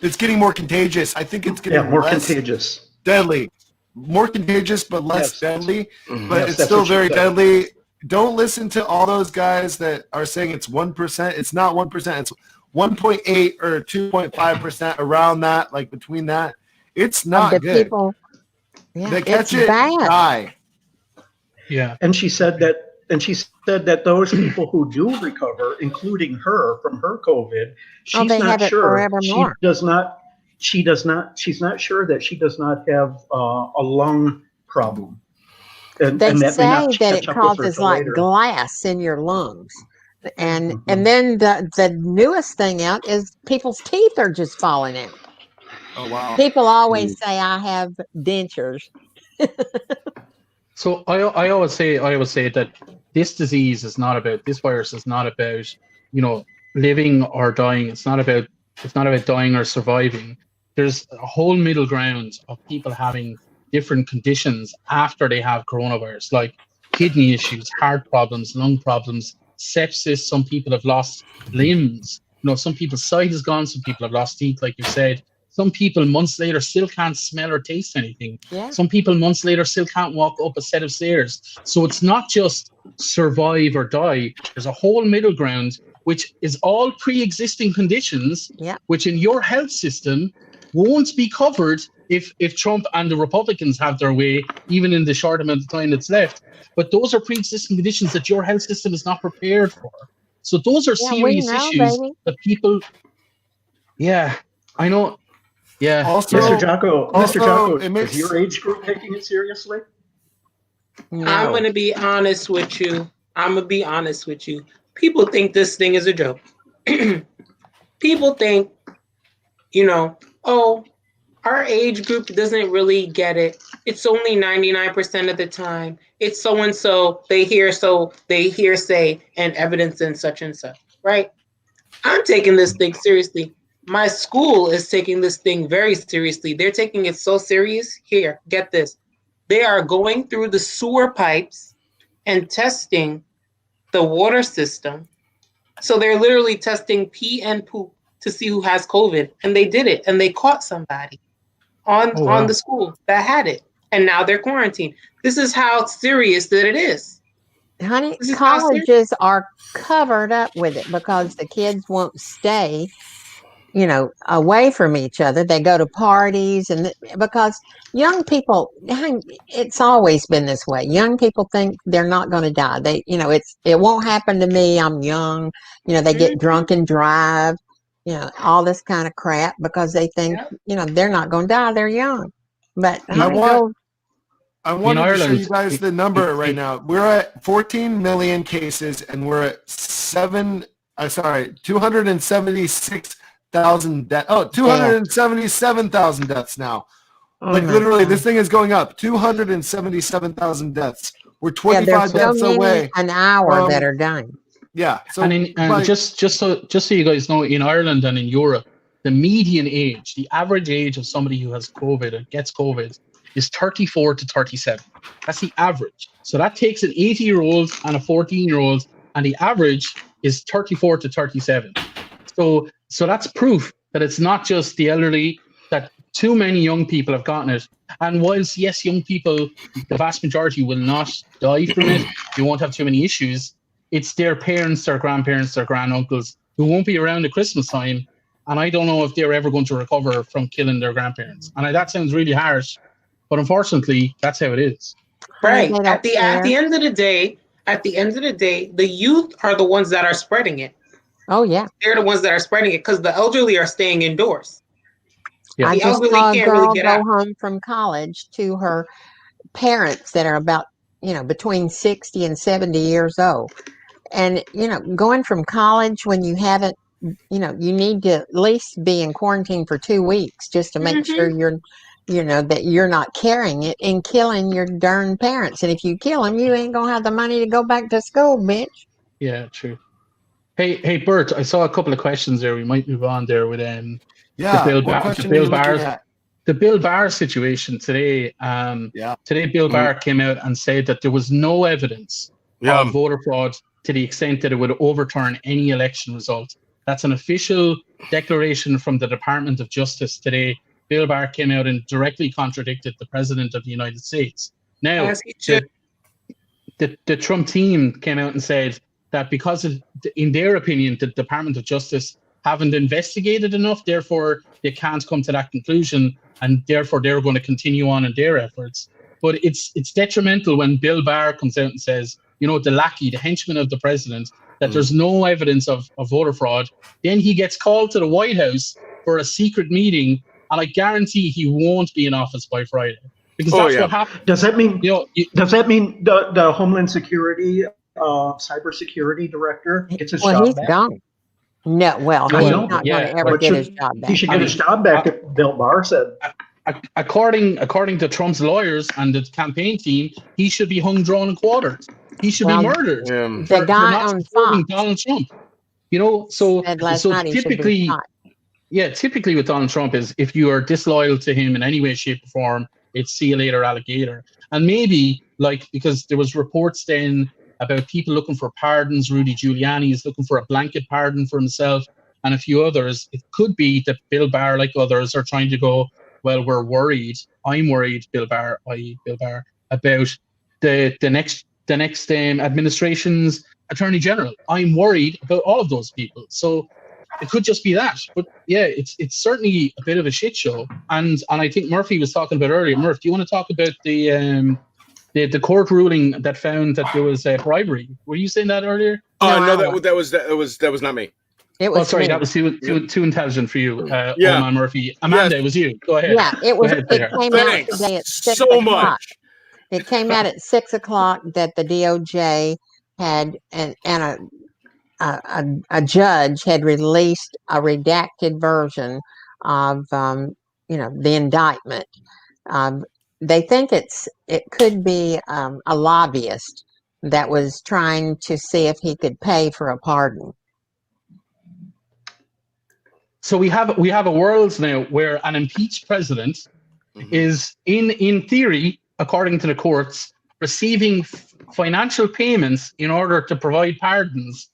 It's getting more contagious. I think it's getting more less contagious. deadly. More contagious, but less deadly. But Yes, it's that's still what she very said. deadly. Don't listen to all those guys that are saying it's 1%. It's not 1%. It's 1.8 or 2.5%, around that, like between that. It's not the good. people. Yeah, They catch it's it, bad. die. Yeah. And she said that those people who do recover, including her from her COVID, she's they not have it sure. forevermore. She's not sure that she does not have a lung problem. And They that may not say that it catch up with her causes till like later. glass in your lungs. And then the newest thing out is people's teeth are just falling out. Oh wow. People always say I have dentures. So I always say that this disease is not about, this virus is not about, living or dying. It's not about dying or surviving. There's a whole middle ground of people having different conditions after they have coronavirus, like kidney issues, heart problems, lung problems, sepsis. Some people have lost limbs. Some people's sight is gone. Some people have lost teeth, like you said. Some people months later still can't smell or taste anything. Yeah. Some people months later still can't walk up a set of stairs. So it's not just survive or die. There's a whole middle ground, which is all pre-existing conditions, which in your health system won't be covered if Trump and the Republicans have their way, even in the short amount of time that's left. But those are pre-existing conditions that your health system is not prepared for. So those are serious issues that people. Yeah, I know. Yeah. Also, Mr. Jahko, it makes is your age group taking it seriously? I'm going to be honest with you. People think this thing is a joke. People think, our age group doesn't really get it. It's only 99% of the time. It's so-and-so, they hear say, and evidence and such, right? I'm taking this thing seriously. My school is taking this thing very seriously. They're taking it so serious. Here, get this. They are going through the sewer pipes and testing the water system. So they're literally testing pee and poop to see who has COVID. And they did it. And they caught somebody on the school that had it. And now they're quarantined. This is how serious that it is. Honey, colleges are covered up with it because the kids won't stay away from each other. They go to parties, and because young people, it's always been this way. Young people think they're not going to die. It won't happen to me. I'm young. They get drunk and drive, all this kind of crap because they think, they're not going to die. They're young. But I wanted to show you guys the number right now. We're at 14 million cases, and we're at 277,000 deaths. 277,000 deaths now. Literally, this thing is going up. 277,000 deaths. We're 25 deaths away. An hour that are dying. Yeah. So, just so you guys know, in Ireland and in Europe, the median age, the average age of somebody who has COVID or gets COVID is 34 to 37. That's the average. So that takes an 80-year-old and a 14-year-old, and the average is 34 to 37. So that's proof that it's not just the elderly, that too many young people have gotten it. And whilst, yes, young people, the vast majority will not die from it, they won't have too many issues, it's their parents, their grandparents, their granduncles who won't be around at Christmas time. And I don't know if they're ever going to recover from killing their grandparents. And that sounds really harsh, but unfortunately, that's how it is. Right. At the end of the day, the youth are the ones that are spreading it. Oh, yeah. They're the ones that are spreading it because the elderly are staying indoors. Yeah. I just saw a girl go home from college to her parents that are about, between 60 and 70 years old. And, going from college when you haven't, you need to at least be in quarantine for 2 weeks just to make sure you're that you're not carrying it and killing your darn parents. And if you kill them, you ain't gonna have the money to go back to school, bitch. Yeah, true. Hey, Bert, I saw a couple of questions there. We might move on there with Yeah, the Bill Barr situation today. Today Bill Barr came out and said that there was no evidence of voter fraud to the extent that it would overturn any election result. That's an official declaration from the Department of Justice today. Bill Barr came out and directly contradicted the President of the United States. Now, the Trump team came out and said that because, in their opinion, the Department of Justice haven't investigated enough, therefore they can't come to that conclusion, and therefore they're going to continue on in their efforts. But it's detrimental when Bill Barr comes out and says, the lackey, the henchman of the president, that there's no evidence of voter fraud. Then he gets called to the White House for a secret meeting, and I guarantee he won't be in office by Friday, because that's what happened. Does that mean? The Homeland Security, cybersecurity director gets his job back? He's gone. No, he's not going to ever get his job back. He should get his job back. If Bill Barr said. According to Trump's lawyers and the campaign team, he should be hung, drawn, and quartered. He should be murdered. The guy on Fox, Donald Trump. So typically. Yeah, typically with Donald Trump is if you are disloyal to him in any way, shape, or form, it's see you later, alligator. And maybe, because there was reports then about people looking for pardons, Rudy Giuliani is looking for a blanket pardon for himself and a few others. It could be that Bill Barr, like others, are trying to go, well, we're worried. I'm worried, Bill Barr, about the next administration's attorney general. I'm worried about all of those people. So it could just be that, but yeah, it's certainly a bit of a shit show. And I think Murphy was talking about earlier. Murph, do you want to talk about the court ruling that found that there was bribery? Were you saying that earlier? No, that was not me. It was. Sorry, that was too intelligent for you, Oman Murphy. Amanda, it was you. Go ahead. Yeah, it was. It came out today at 6 o'clock. It came out at 6 o'clock that the DOJ had a judge had released a redacted version of the indictment. They think it could be a lobbyist that was trying to see if he could pay for a pardon. So we have a world now where an impeached president is in theory, according to the courts, receiving financial payments in order to provide pardons.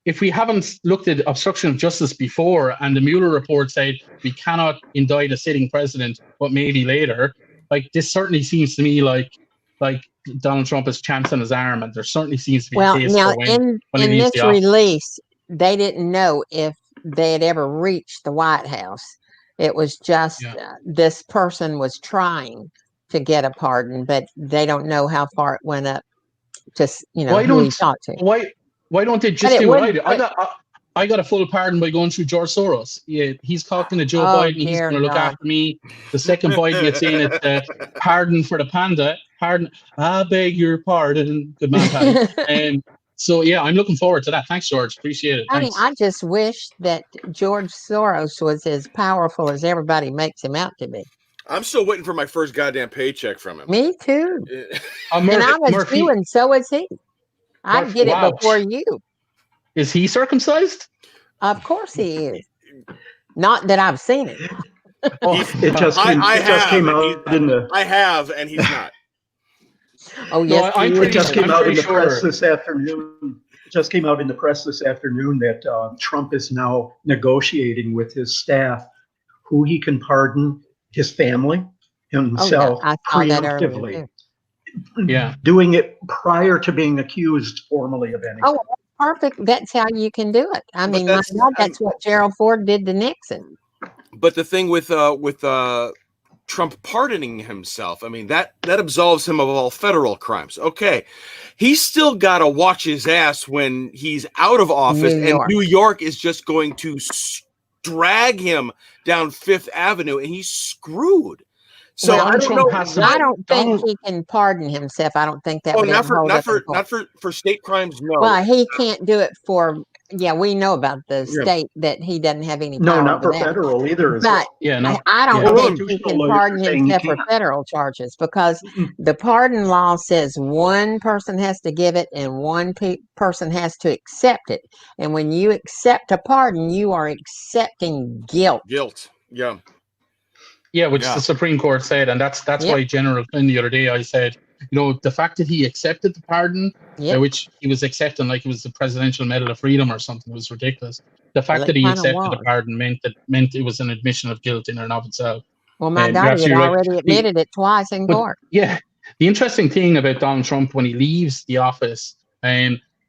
If we haven't looked at obstruction of justice before, and the Mueller report said we cannot indict a sitting president, but maybe later, this certainly seems to me like Donald Trump is chancing his arm, and there certainly seems to be a case for when in this release, they didn't know if they had ever reached the White House. It was just this person was trying to get a pardon, but they don't know how far it went up to who he talked to. Why don't they just do what I do? I got a full pardon by going through George Soros. Yeah, he's talking to Joe Biden. He's going to look after me. The second Biden gets in, it's pardon for the panda. Pardon. I beg your pardon. Good man, Paddy. So, yeah, I'm looking forward to that. Thanks, George. Appreciate it. Thanks. I just wish that George Soros was as powerful as everybody makes him out to be. I'm still waiting for my first goddamn paycheck from him. Me too. And I was due, and so is he. I'd get it before you. Is he circumcised? Of course he is. Not that I've seen it. It just came out in the. I have, and he's not. Oh yes, it just came out in the press this afternoon. It just came out in the press this afternoon that Trump is now negotiating with his staff who he can pardon, his family, himself, preemptively. Yeah, doing it prior to being accused formally of anything. Oh, perfect. That's how you can do it. I mean, that's what Gerald Ford did to Nixon. But the thing with Trump pardoning himself, I mean, that absolves him of all federal crimes. Okay, he's still got to watch his ass when he's out of office, and New York is just going to drag him down Fifth Avenue, and he's screwed. So I don't think he can pardon himself. I don't think that. Oh, not for state crimes. No. Well, he can't do it for Yeah, we know about the Yeah. state that he doesn't have any No, power not over for that. federal either. Is But it? I don't Well, think he constitutional can lawyers are pardon saying you himself for can't. federal charges because the pardon law says one person has to give it and one person has to accept it. And when you accept a pardon, you are accepting guilt. Guilt. Yeah. Yeah, which the Supreme Court said, and that's why General Flynn the other day I said, you know, the fact that he accepted the pardon, which he was accepting like it was the Presidential Medal of Freedom or something, was ridiculous. The fact that he accepted the pardon meant it was an admission of guilt in and of itself. Well, my You're daughter had absolutely right. already admitted it twice in court. Yeah, the interesting thing about Donald Trump when he leaves the office,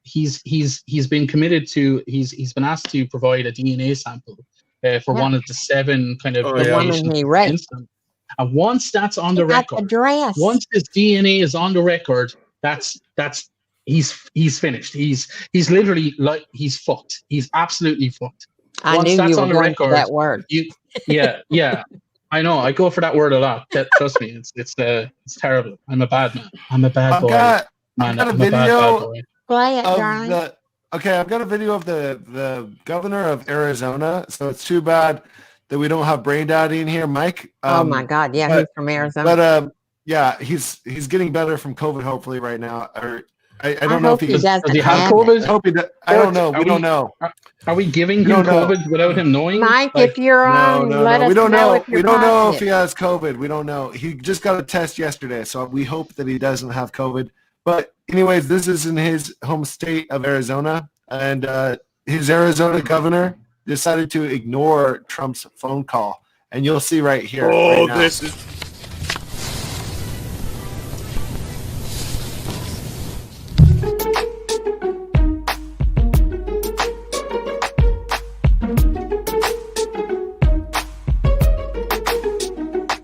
he's been committed to he's been asked to provide a DNA sample for one of the 7 kind of allegations against him. And once that's on the record, once his DNA is on the record, that's he's finished. He's literally like he's fucked. He's absolutely fucked. I Once knew that's you were on the going for record, that word. yeah. I know. I go for that word a lot. Trust me, it's terrible. I'm a bad man. I'm a bad boy. I've got a video Play it, of darling. I've got a video of the governor of Arizona. So it's too bad that we don't have Brain Daddy in here, Mike. Oh my God, yeah, he's from Arizona. But yeah, he's getting better from COVID hopefully right now. Or I don't know if he doesn't does he have COVID. I don't know. We don't know. Are we giving him COVID without him knowing? Mike, if you're on, let us we don't know know. if you're We don't know if positive. he has COVID. We don't know. He just got a test yesterday, so we hope that he doesn't have COVID. But anyways, this is in his home state of Arizona, and his Arizona governor decided to ignore Trump's phone call, and you'll see right here. Oh, right now. this is.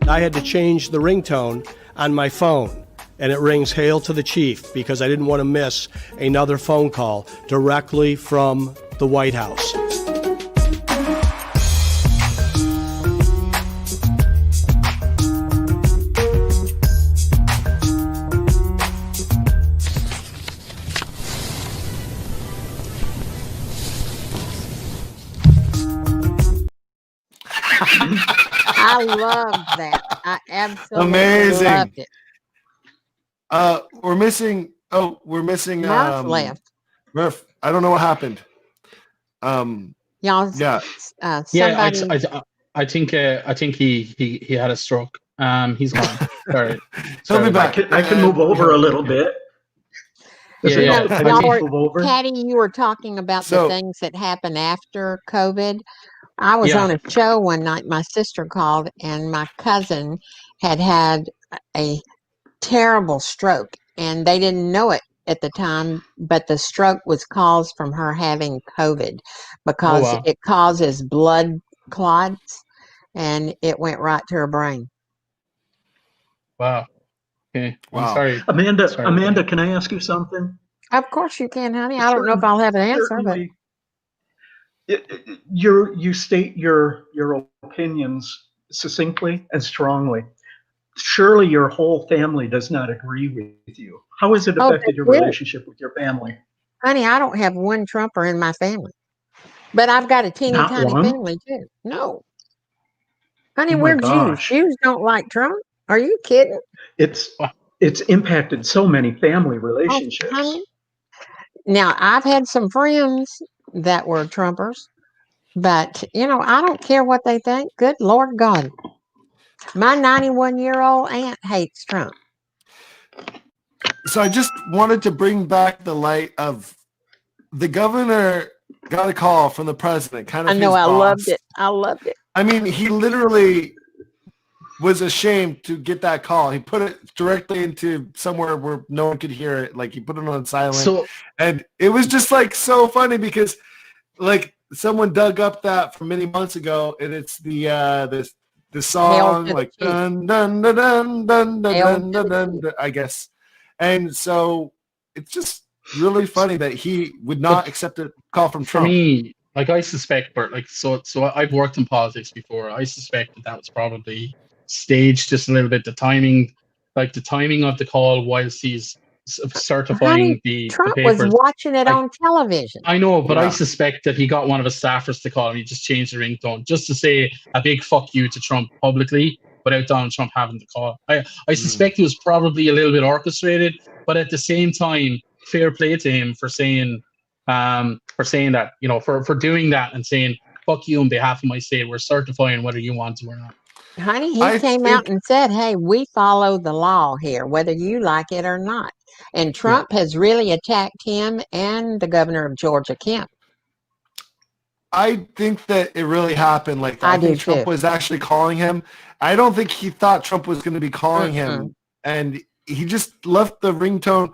I had to change the ringtone on my phone, and it rings "Hail to the Chief" because I didn't want to miss another phone call directly from the White House. I love that. I absolutely Amazing. loved it. We're missing. Oh, we're missing. Murph left. Murph, I don't know what happened. Y'all, yeah, somebody. I think he had a stroke. He's gone. Sorry. He'll be back. I can move over a little bit. Yeah. Y'all were, Patty, you were talking about the things that happen after COVID. I was on a show one night. My sister called, and my cousin had a terrible stroke, and they didn't know it at the time, but the stroke was caused from her having COVID because it causes blood clots, and it went right to her brain. Wow. Okay. Wow. I'm sorry. Amanda, can I ask you something? Of course you can, honey. I don't know if I'll have an answer, but you state your opinions succinctly and strongly. Surely your whole family does not agree with you. How has it affected your relationship with your family? honey, I don't have one Trumper in my family, but I've got a teeny Not tiny one? family too. No, honey, Oh my we're Jews. gosh. Jews don't like Trump. Are you kidding? It's impacted so many family Oh, relationships. honey. Now, I've had some friends that were Trumpers, but, I don't care what they think. Good Lord God. My 91-year-old aunt hates Trump. So I just wanted to bring back the light of the governor got a call from the president. Kind of I know. his I boss. loved it. I loved it. I mean, he literally was ashamed to get that call. He put it directly into somewhere where no one could hear it. Like he put it on silent. And it was just like so funny because like someone dug up that from many months ago, and it's the song like dun dun dun dun dun dun dun dun, I guess. And so it's just really funny that he would not accept a call from For Trump. me, like I suspect, Bert, so I've worked in politics before. I suspect that was probably staged just a little bit. The timing of the call whilst he's certifying the Trump papers. was watching it on television. I know, but I Yeah. suspect that he got one of his staffers to call him. He just changed the ringtone just to say a big fuck you to Trump publicly without Donald Trump having to call. I suspect it was probably a little bit orchestrated, but at the same time, fair play to him for saying that, you know, for doing that and saying fuck you on behalf of my state. We're certifying whether you want to or not. Honey, he came out and said, hey, we follow the law here, whether you like it or not. And Trump has really attacked him and the governor of Georgia, Kemp. I think that it really happened like that. I think Trump was actually calling him. I don't think he thought Trump was going to be calling him, and he just left the ringtone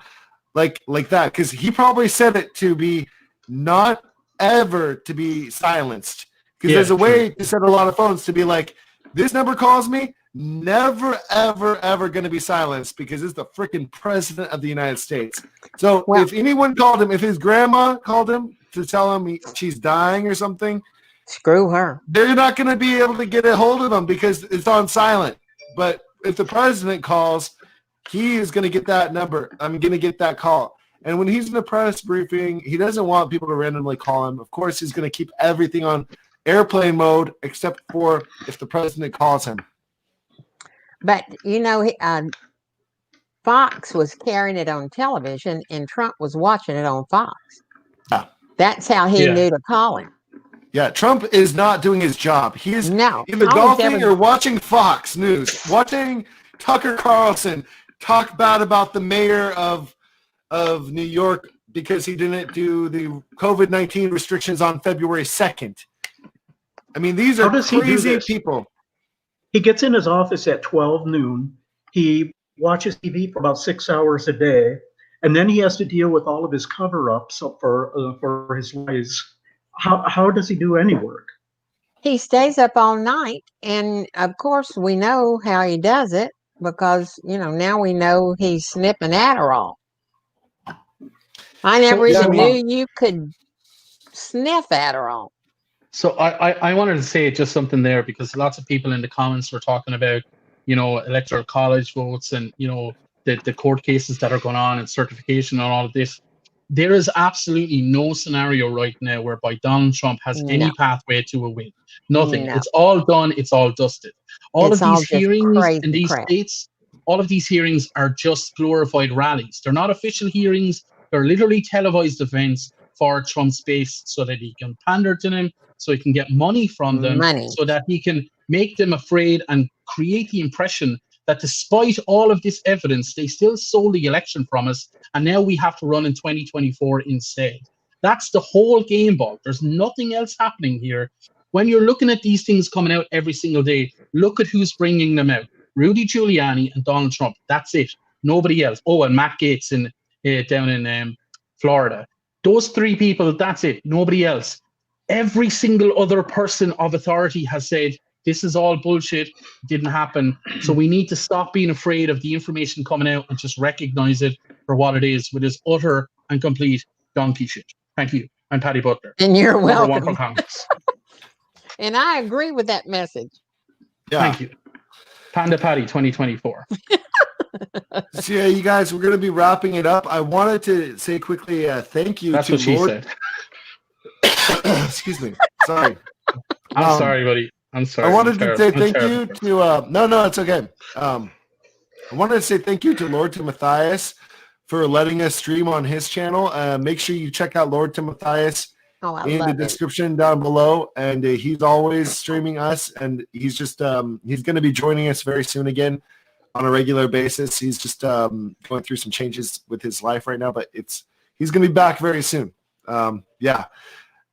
like that because he probably said it to be not ever to be silenced. Because there's a way to set a lot of phones to be like, this number calls me, never, ever, ever going to be silenced because it's the freaking president of the United States. So if anyone called him, if his grandma called him to tell him she's dying or something, screw her. They're not going to be able to get a hold of him because it's on silent. But if the president calls, he is going to get that number. I'm going to get that call. And when he's in a press briefing, he doesn't want people to randomly call him. Of course, he's going to keep everything on airplane mode except for if the president calls him. But, you know, Fox was carrying it on television and Trump was watching it on Fox. Yeah. That's how he knew to call him. Yeah, Trump is not doing his job. He is either golfing or watching Fox News, watching Tucker Carlson talk bad about the mayor of New York because he didn't do the COVID-19 restrictions on February 2nd. I mean, these are crazy people. He gets in his office at 12 noon. He watches TV for about 6 hours a day, and then he has to deal with all of his cover-ups for his lies. How does he do any work? He stays up all night, and of course we know how he does it because, you know, now we know he's sniffing Adderall. I never even knew you could sniff Adderall. So I wanted to say just something there because lots of people in the comments were talking about, you know, electoral college votes and, you know, the court cases that are going on and certification and all of this. There is absolutely no scenario right now whereby Donald Trump has any pathway to a win. Nothing. It's all done. It's all dusted. All of these hearings in these states, all of these hearings are just glorified rallies. They're not official hearings. They're literally televised events for Trump's base so that he can pander to them, so he can get money from them, so that he can make them afraid and create the impression that despite all of this evidence, they still stole the election from us, and now we have to run in 2024 instead. That's the whole game ball. There's nothing else happening here. When you're looking at these things coming out every single day, look at who's bringing them out. Rudy Giuliani and Donald Trump. That's it. Nobody else. Oh, and Matt Gaetz down in Florida. Those three people, that's it. Nobody else. Every single other person of authority has said, this is all bullshit. It didn't happen. So we need to stop being afraid of the information coming out and just recognize it for what it is, which is utter and complete donkey shit. Thank you. I'm Paddy Butler. And you're welcome. Number 1 for Congress. And I agree with that message. Yeah. Thank you. Panda Paddy 2024. So yeah, you guys, we're going to be wrapping it up. I wanted to say quickly thank you That's to what she Lord. said. Excuse me. Sorry. I'm sorry, buddy. I'm sorry. I wanted to say thank you to no, it's okay. I wanted to say thank you to Lord Timotheus for letting us stream on his channel. Make sure you check out Lord Timotheus in the description down below, and he's always streaming us, and he's just he's going to be joining us very soon again on a regular basis. He's just going through some changes with his life right now, but he's going to be back very soon. Yeah.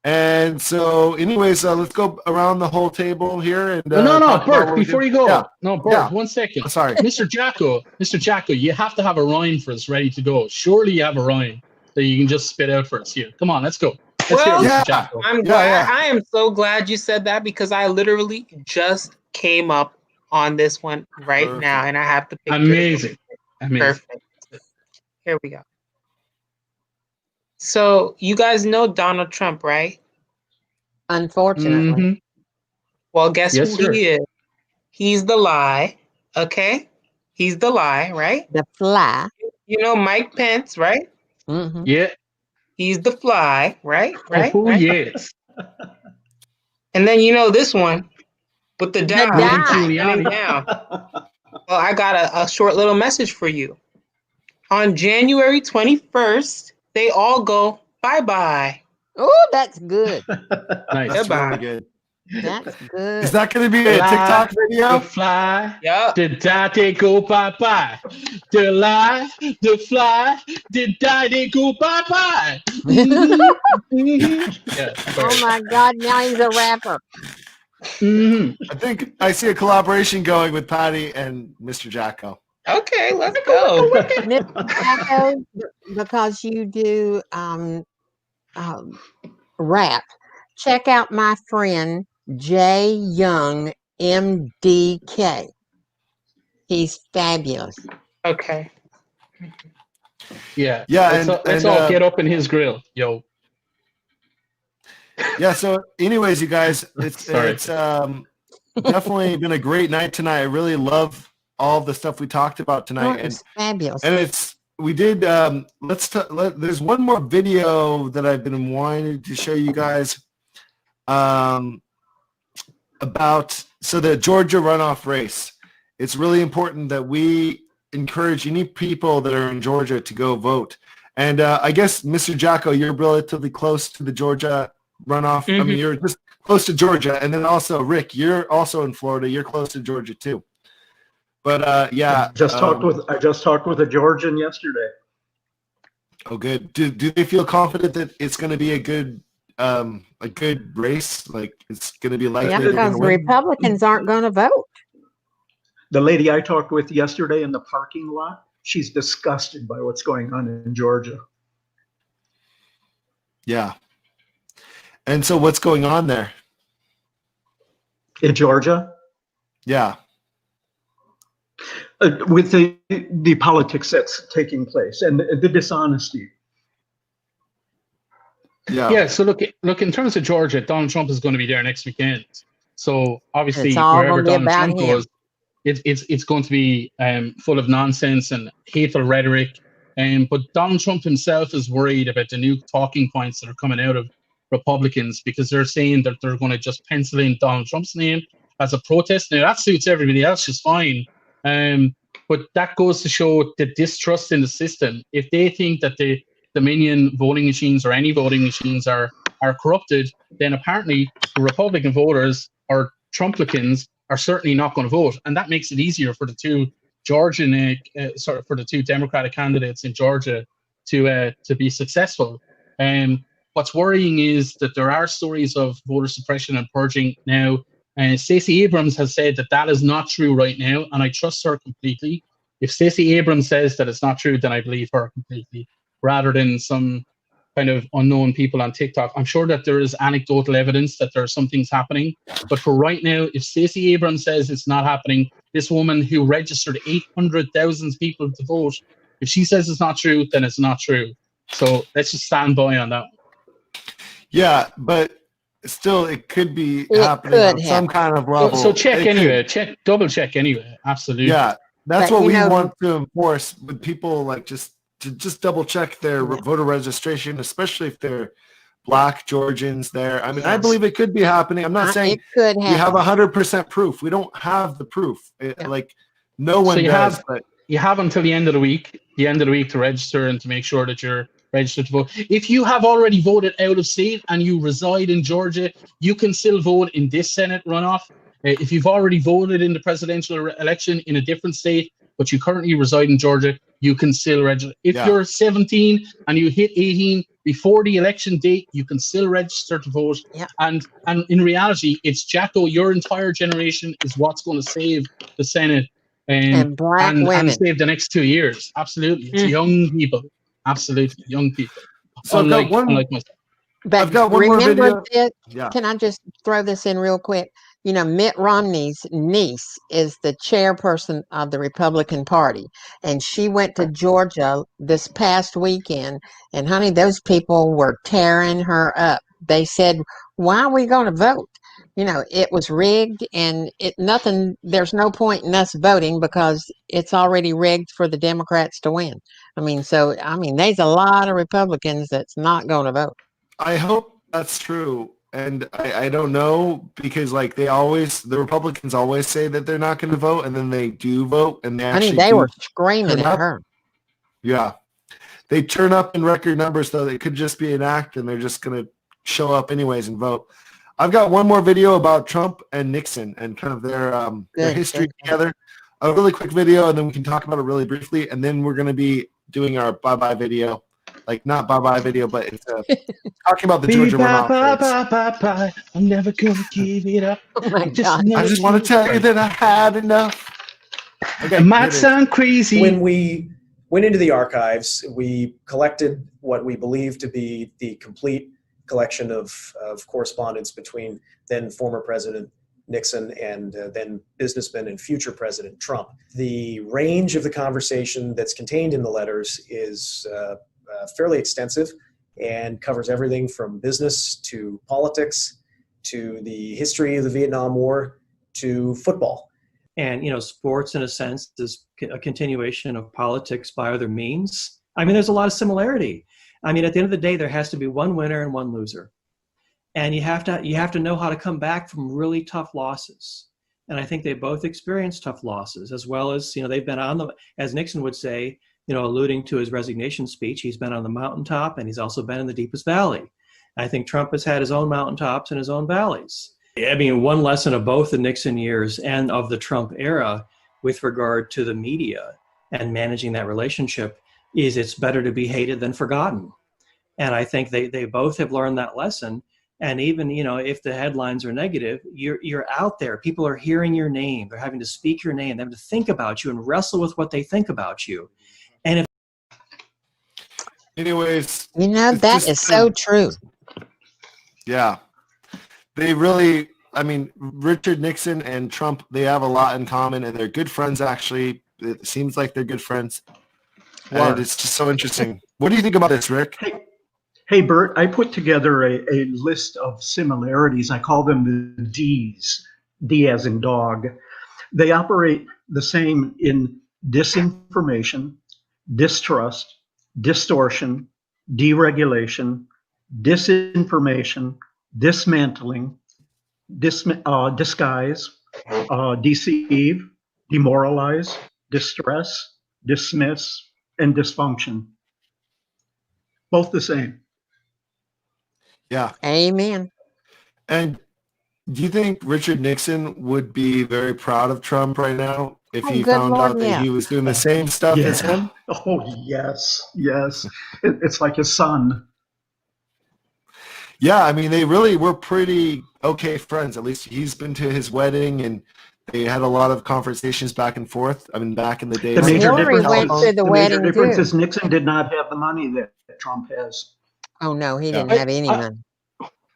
And so anyways, let's go around the whole table here. And no, Bert, before you go. Yeah. No, Bert, 1 second. Sorry. Mr. Jahko, you have to have a rhyme for us ready to go. Surely you have a rhyme that you can just spit out for us here. Come on, let's go. Let's hear it, Mr. Jahko. I'm glad. I am so glad you said that because I literally just came up on this one right now, and I have to pick Amazing. Perfect. Here we go. So you guys know Donald Trump, right? Unfortunately. Mm-hmm. Well, guess who he is? He's the lie. Okay? He's the lie, right? The fly. You know Mike Pence, right? Mm-hmm. Yeah. He's the fly, right? Right? Oh, right? yes. And then you know this one with the dye. Rudy dye. Coming Giuliani. down. Well, I got a short little message for you. On January 21st, they all go bye-bye. Oh, that's good. Nice. That's Goodbye. really good. That's good. Is that going to be a Fly, TikTok the video? fly, Yep. the die, they go bye-bye. The lie, the fly, the die, they go bye-bye. Yeah, Oh my God! Now he's a rapper. I think I see a collaboration going with Paddy and Mr. Jahko. Okay, let's go. Mr. Jahko, because you do rap, check out my friend Jay Young MDK. He's fabulous. Okay. Yeah. Yeah, Let's all get up in his grill, yo. Yeah, so anyways, you guys, it's Sorry. it's definitely been a great night tonight. I really love all the stuff we talked about tonight. Oh, it's fabulous. And we did there's one more video that I've been wanting to show you guys about the Georgia runoff race. It's really important that we encourage any people that are in Georgia to go vote. And I guess, Mr. Jahko, you're relatively close to the Georgia runoff. I mean, you're just close to Georgia. And then also, Rick, you're also in Florida. You're close to Georgia, too. But, yeah. I just talked with a Georgian yesterday. Oh, good. Do they feel confident that it's going to be a good race? Like, it's going to be likely? Yeah, because the Republicans aren't going to vote. The lady I talked with yesterday in the parking lot, she's disgusted by what's going on in Georgia. Yeah. And so what's going on there? In Georgia? Yeah. With the politics that's taking place and the dishonesty. Yeah. So look, in terms of Georgia, Donald Trump is going to be there next weekend. So obviously, It's all wherever gonna be Donald about Trump him. goes, it's going to be full of nonsense and hateful rhetoric. But Donald Trump himself is worried about the new talking points that are coming out of Republicans, because they're saying that they're going to just pencil in Donald Trump's name as a protest. Now that suits everybody else just fine. But that goes to show the distrust in the system. If they think that the Dominion voting machines or any voting machines are corrupted, then apparently the Republican voters or Trumplicans are certainly not going to vote, and that makes it easier for the two Georgian, for the two Democratic candidates in Georgia to be successful. What's worrying is that there are stories of voter suppression and purging now. Stacey Abrams has said that is not true right now, and I trust her completely. If Stacey Abrams says that it's not true, then I believe her completely, rather than some kind of unknown people on TikTok. I'm sure that there is anecdotal evidence that there are some things happening, but for right now, if Stacey Abrams says it's not happening, this woman who registered 800,000 people to vote, if she says it's not true, then it's not true. So let's just stand by on that one. Yeah, but still, it could be happening on some kind of level. So check anyway. Double check anyway. Absolutely. Yeah, that's But what we you know- want to enforce with people, like to double check their voter registration, especially if they're Black Georgians there. I mean, I believe it could be happening. I'm not saying It could we have happen. 100% proof. We don't have the proof. Like no one So you does. have But you have until the end of the week to register and to make sure that you're registered to vote. If you have already voted out of state and you reside in Georgia, you can still vote in this Senate runoff. If you've already voted in the presidential election in a different state, but you currently reside in Georgia, you can still register. If you're 17 and you hit 18 before the election date, you can still register to vote. Yeah. And in reality, it's Jahko, your entire generation is what's going to save the Senate And Black and women. save the next 2 years. Absolutely. It's young people. Absolutely. Young people. So I've got unlike myself. But I've got one more remember video. this, Yeah. can I just throw this in real quick? You know, Mitt Romney's niece is the chairperson of the Republican Party, and she went to Georgia this past weekend, and honey, those people were tearing her up. They said, "Why are we going to vote? You know, it was rigged, and there's no point in us voting because it's already rigged for the Democrats to win." I mean, there's a lot of Republicans that's not going to vote. I hope that's true. And I don't know, because like the Republicans always say that they're not going to vote, and then they do vote, and they actually they do were screaming turn at up. her. Yeah. They turn up in record numbers, though. It could just be an act, and they're just going to show up anyways and vote. I've got one more video about Trump and Nixon and kind of their history together. A really quick video, and then we can talk about it really briefly, and then we're going to be doing our bye-bye video. Like, not bye-bye video, but it's talking about the Georgia runoff. Bye. I'm never going to give it up. Oh my God. I just want to tell you that I had enough. Okay, it might sound crazy. When we went into the archives, we collected what we believe to be the complete collection of correspondence between then former President Nixon and then businessman and future President Trump. The range of the conversation that's contained in the letters is fairly extensive and covers everything from business to politics to the history of the Vietnam War to football. And, sports, in a sense, is a continuation of politics by other means. I mean, there's a lot of similarity. I mean, at the end of the day, there has to be one winner and one loser. And you have to know how to come back from really tough losses. And I think they both experienced tough losses, as well as, they've been on as Nixon would say, alluding to his resignation speech, he's been on the mountaintop and he's also been in the deepest valley. I think Trump has had his own mountaintops and his own valleys. I mean, one lesson of both the Nixon years and of the Trump era with regard to the media and managing that relationship is it's better to be hated than forgotten. And I think they both have learned that lesson. And even, if the headlines are negative, you're out there. People are hearing your name. They're having to speak your name. They have to think about you and wrestle with what they think about you. And if anyways, that is so true. Yeah. They really, Richard Nixon and Trump, they have a lot in common, and they're good friends, actually. It seems like they're good friends. And it's just so interesting. What do you think about this, Rick? Hey, Bert, I put together a list of similarities. I call them the Ds, D as in dog. They operate the same in disinformation, distrust, distortion, deregulation, disinformation, dismantling, disguise, deceive, demoralize, distress, dismiss, and dysfunction. Both the same. Yeah. Amen. And do you think Richard Nixon would be very proud of Trump right now if he found out that he was doing the same stuff as him? Oh, yes. It's like his son. Yeah, they really were pretty okay friends. At least he's been to his wedding, and they had a lot of conversations back and forth. Back in the day. The major difference is Nixon did not have the money that Trump has. Oh, no, he didn't have any money.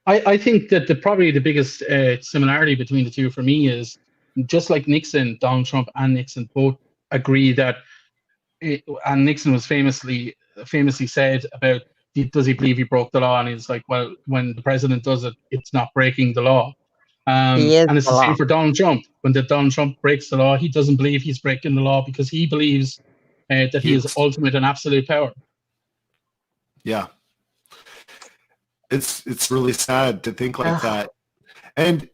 I think that probably the biggest similarity between the two for me is just like Nixon, Donald Trump and Nixon both agree that, and Nixon was famously said about, does he believe he broke the law? And he's like, well, when the president does it, it's not breaking the law. And it's the same for Donald Trump. When Donald Trump breaks the law, he doesn't believe he's breaking the law because he believes that he is ultimate and absolute power. Yeah. It's really sad to think like that. And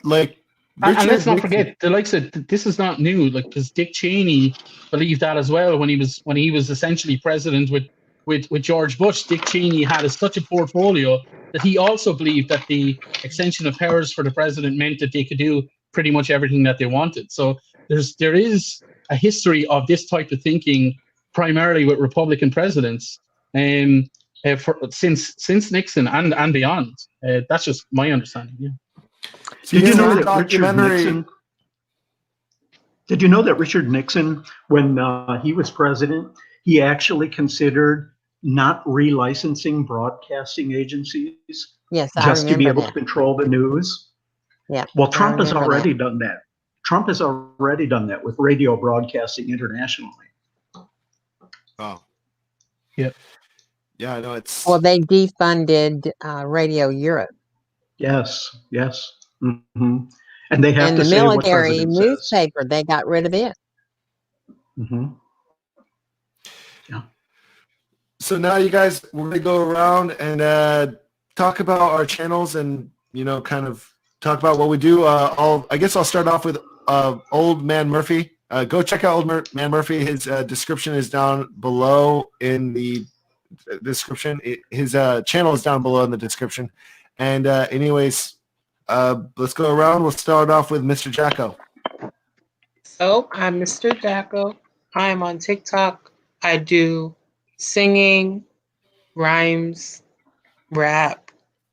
like, and let's not forget, the likes of, this is not new, like, because Dick Cheney believed that as well when he was essentially president with George Bush. Dick Cheney had such a portfolio that he also believed that the extension of powers for the president meant that they could do pretty much everything that they wanted. So there is a history of this type of thinking, primarily with Republican presidents, since Nixon and beyond. That's just my understanding. Yeah. Did you know that Richard Nixon, when he was president, he actually considered not relicensing broadcasting agencies just to be able to control the news? Yeah. Well, Trump has already done that. Trump has already done that with radio broadcasting internationally. Oh. Yep. Yeah, I know it's. Well, they defunded Radio Europe. Yes. Mm-hmm. And they have and to the say military what newspaper, they got rid of it. Mm-hmm. So now you guys, we're going to go around and talk about our channels and, kind of talk about what we do. I guess I'll start off with Old Man Murphy. Go check out Old Man Murphy. His description is down below in the description. His channel is down below in the description. And anyways, let's go around. We'll start off with Mr. Jahko. So I'm Mr. Jahko. I am on TikTok. I do singing, rhymes, rap,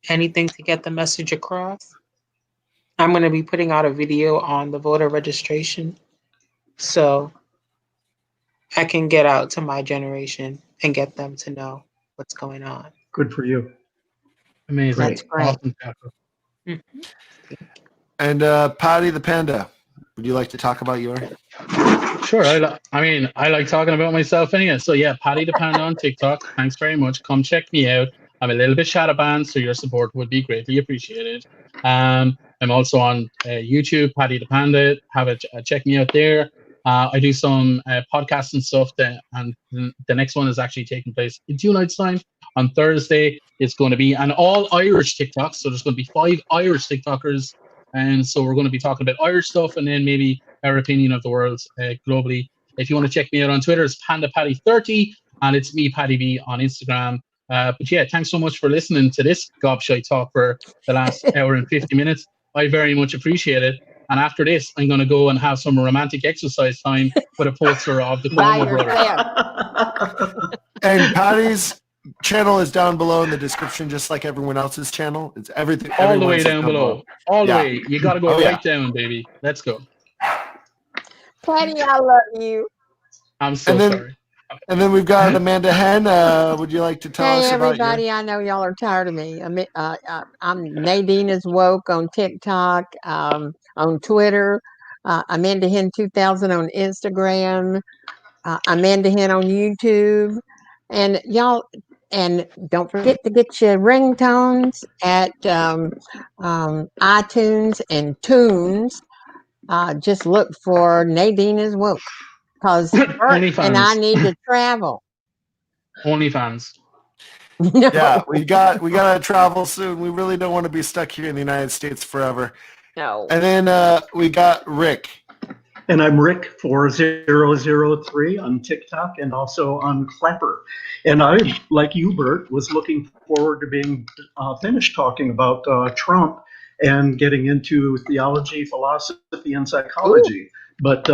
anything to get the message across. I'm going to be putting out a video on the voter registration so I can get out to my generation and get them to know what's going on. Good for you. Amazing. That's great. Awesome, Jahko. And Paddy the Panda, would you like to talk about your? Sure. I like talking about myself anyway. So yeah, Paddy the Panda on TikTok. Thanks very much. Come check me out. I'm a little bit shadow banned, so your support would be greatly appreciated. I'm also on YouTube, Paddy the Panda. Check me out there. I do some podcasts and stuff, and the next one is actually taking place in 2 nights' time. On Thursday, it's going to be an all Irish TikTok. So there's going to be 5 Irish TikTokers. And so we're going to be talking about Irish stuff and then maybe our opinion of the world globally. If you want to check me out on Twitter, it's PandaPaddy30, and it's me, Paddy B, on Instagram. But yeah, thanks so much for listening to this gobshite talk for the last hour and 50 minutes. I very much appreciate it. And after this, I'm going to go and have some romantic exercise time with a poster of the Cuomo brother. And Paddy's channel is down below in the description, just like everyone else's channel. It's everything. All the way down below. All the way. You got to go right down. down, baby. Let's go. Paddy, I love you. I'm so sorry. And then we've got Amanda Henn. Would you like to tell us about everybody, I know y'all are tired of me. I'm Nadine is Woke on TikTok, on Twitter, Amanda Henn 2000 on Instagram, Amanda Henn on YouTube. And y'all, and don't forget to get your ringtones at iTunes and Tunes. Just look for Nadine is Woke, because Bert and I need to travel. OnlyFans. No. Yeah, we gotta travel soon. We really don't want to be stuck here in the United States forever. No. And then we got Rick. And I'm Rick4003 on TikTok and also on Clapper. And I, like you, Bert, was looking forward to being finished talking about Trump and getting into theology, philosophy, and psychology. Ooh. But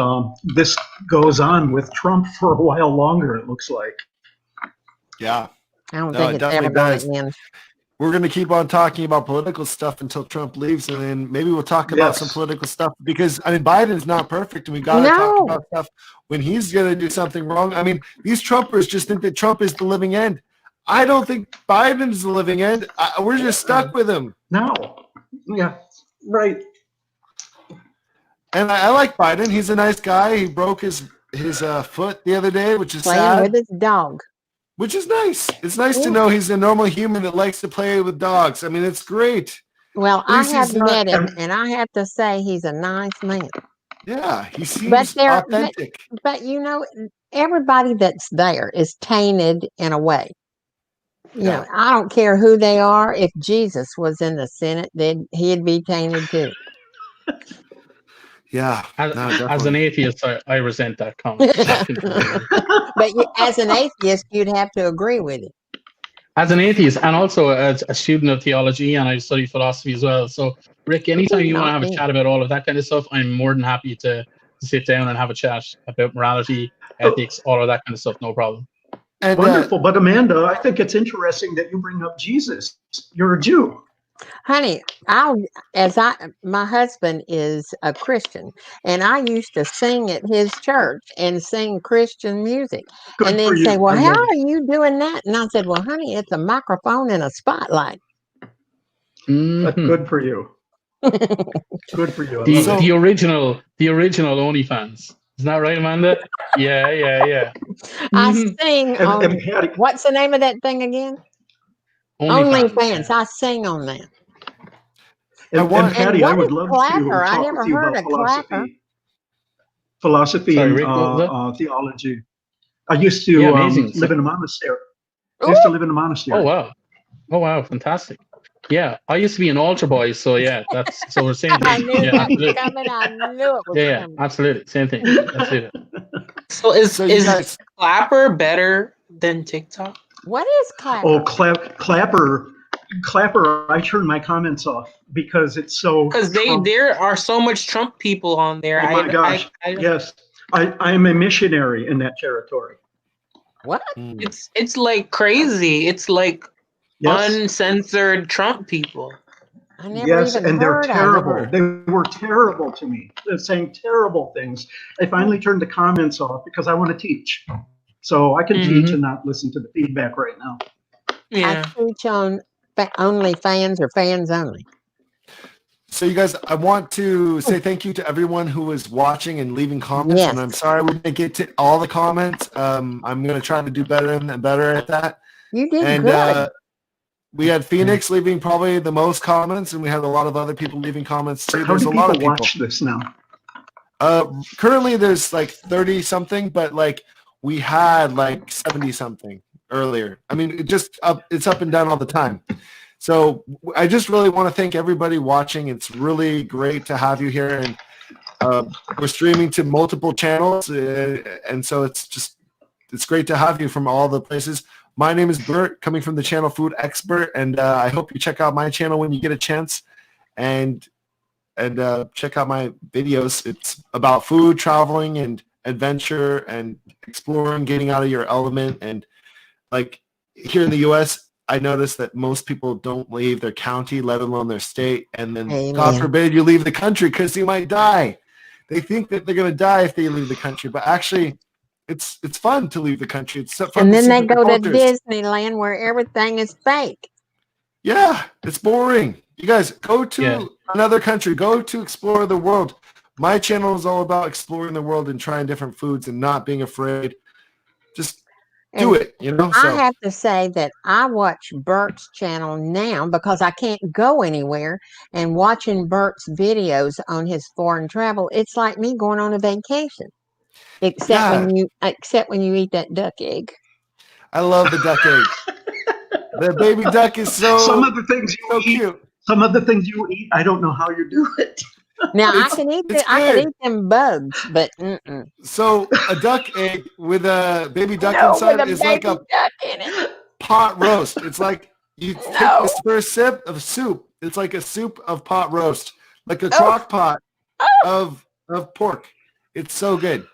this goes on with Trump for a while longer, it looks like. Yeah. I don't think it's ever going to end. We're going to keep on talking about political stuff until Trump leaves, and then maybe we'll talk about some political stuff, because, Biden's not perfect, and we got to talk about stuff when he's going to do something wrong. These Trumpers just think that Trump is the living end. I don't think Biden is the living end. We're just stuck with him. No. Yeah, right. And I like Biden. He's a nice guy. He broke his foot the other day, which is sad. Playing with his dog. Which is nice. It's nice to know he's a normal human that likes to play with dogs. It's great. Well, I have met him, and I have to say he's a nice man. Yeah, he seems authentic. But everybody that's there is tainted in a way. You know, I don't care who they are. If Jesus was in the Senate, then he'd be tainted too. Yeah. As an atheist, I resent that comment. But as an atheist, you'd have to agree with it. As an atheist, and also as a student of theology, and I study philosophy as well. So, Rick, anytime you want to have a chat about all of that kind of stuff, I'm more than happy to sit down and have a chat about morality, ethics, all of that kind of stuff. No problem. And, wonderful. But Amanda, I think it's interesting that you bring up Jesus. You're a Jew. Honey, my husband is a Christian, and I used to sing at his church and sing Christian music. Good and then say, well, how are you doing that? And I said, well, honey, it's a microphone and a spotlight. Mm-hmm. Good for you. Good for you. The original OnlyFans. Isn't that right, Amanda? Yeah. I sing on, what's the name of that thing again? OnlyFans. I sing on that. And Patty, I would love to talk with you about philosophy and theology. I used to live in a monastery. I used to live in a monastery. Oh wow, fantastic. Yeah, I used to be an altar boy, so yeah, that's so we're saying I thing. knew Yeah, that was absolutely. coming. I knew it was Yeah, coming. absolutely, same thing. That's it. So is So you guys, Clapper better than TikTok? What is Clapper? Oh, Clapper, I turn my comments off because it's so. Because there are so much Trump people on there. Oh my gosh! Yes, I'm a missionary in that territory. What? It's like crazy. It's like uncensored Trump people. I never Yes, even and they're heard terrible. of it. They were terrible to me. They're saying terrible things. I finally turned the comments off because I want to teach. So I can teach and not listen to the feedback right now. I teach on only fans or fans only. So you guys, I want to say thank you to everyone who was watching and leaving comments. Yes. And I'm sorry we didn't get to all the comments. I'm going to try to do better and better at that. You did And good. we had Phoenix leaving probably the most comments, and we had a lot of other people leaving comments too. How There's do a lot of people people. watch this now? Currently there's like 30 something, but like we had like 70 something earlier. I mean, it's up and down all the time. So I just really want to thank everybody watching. It's really great to have you here, and we're streaming to multiple channels, and so it's great to have you from all the places. My name is Bert, coming from the channel Food X Bert, and I hope you check out my channel when you get a chance, and check out my videos. It's about food, traveling, and adventure, and exploring, getting out of your element. And like here in the U.S., I noticed that most people don't leave their county, let alone their state, and then Amen. God forbid you leave the country because you might die. They think that they're going to die if they leave the country, but actually, it's fun to leave the country. It's fun And to then see they different go to cultures. Disneyland where everything is fake. Yeah, it's boring. You guys, go to another country. Go to explore the world. My channel is all about exploring the world and trying different foods and not being afraid. Just do it, you know? I have to say that I watch Bert's channel now because I can't go anywhere, and watching Bert's videos on his foreign travel, it's like me going on a vacation. Except when you eat that duck egg. I love the duck egg. The baby duck is so Some of the things you eat, cute. Some of the things you eat, I don't know how you do it. Now I can eat them bugs, but So a duck egg with a baby duck No, inside with a is like a baby duck in it. pot roast. It's like you take this first sip of soup. It's like a soup of pot roast, like a crock pot of pork. It's so good.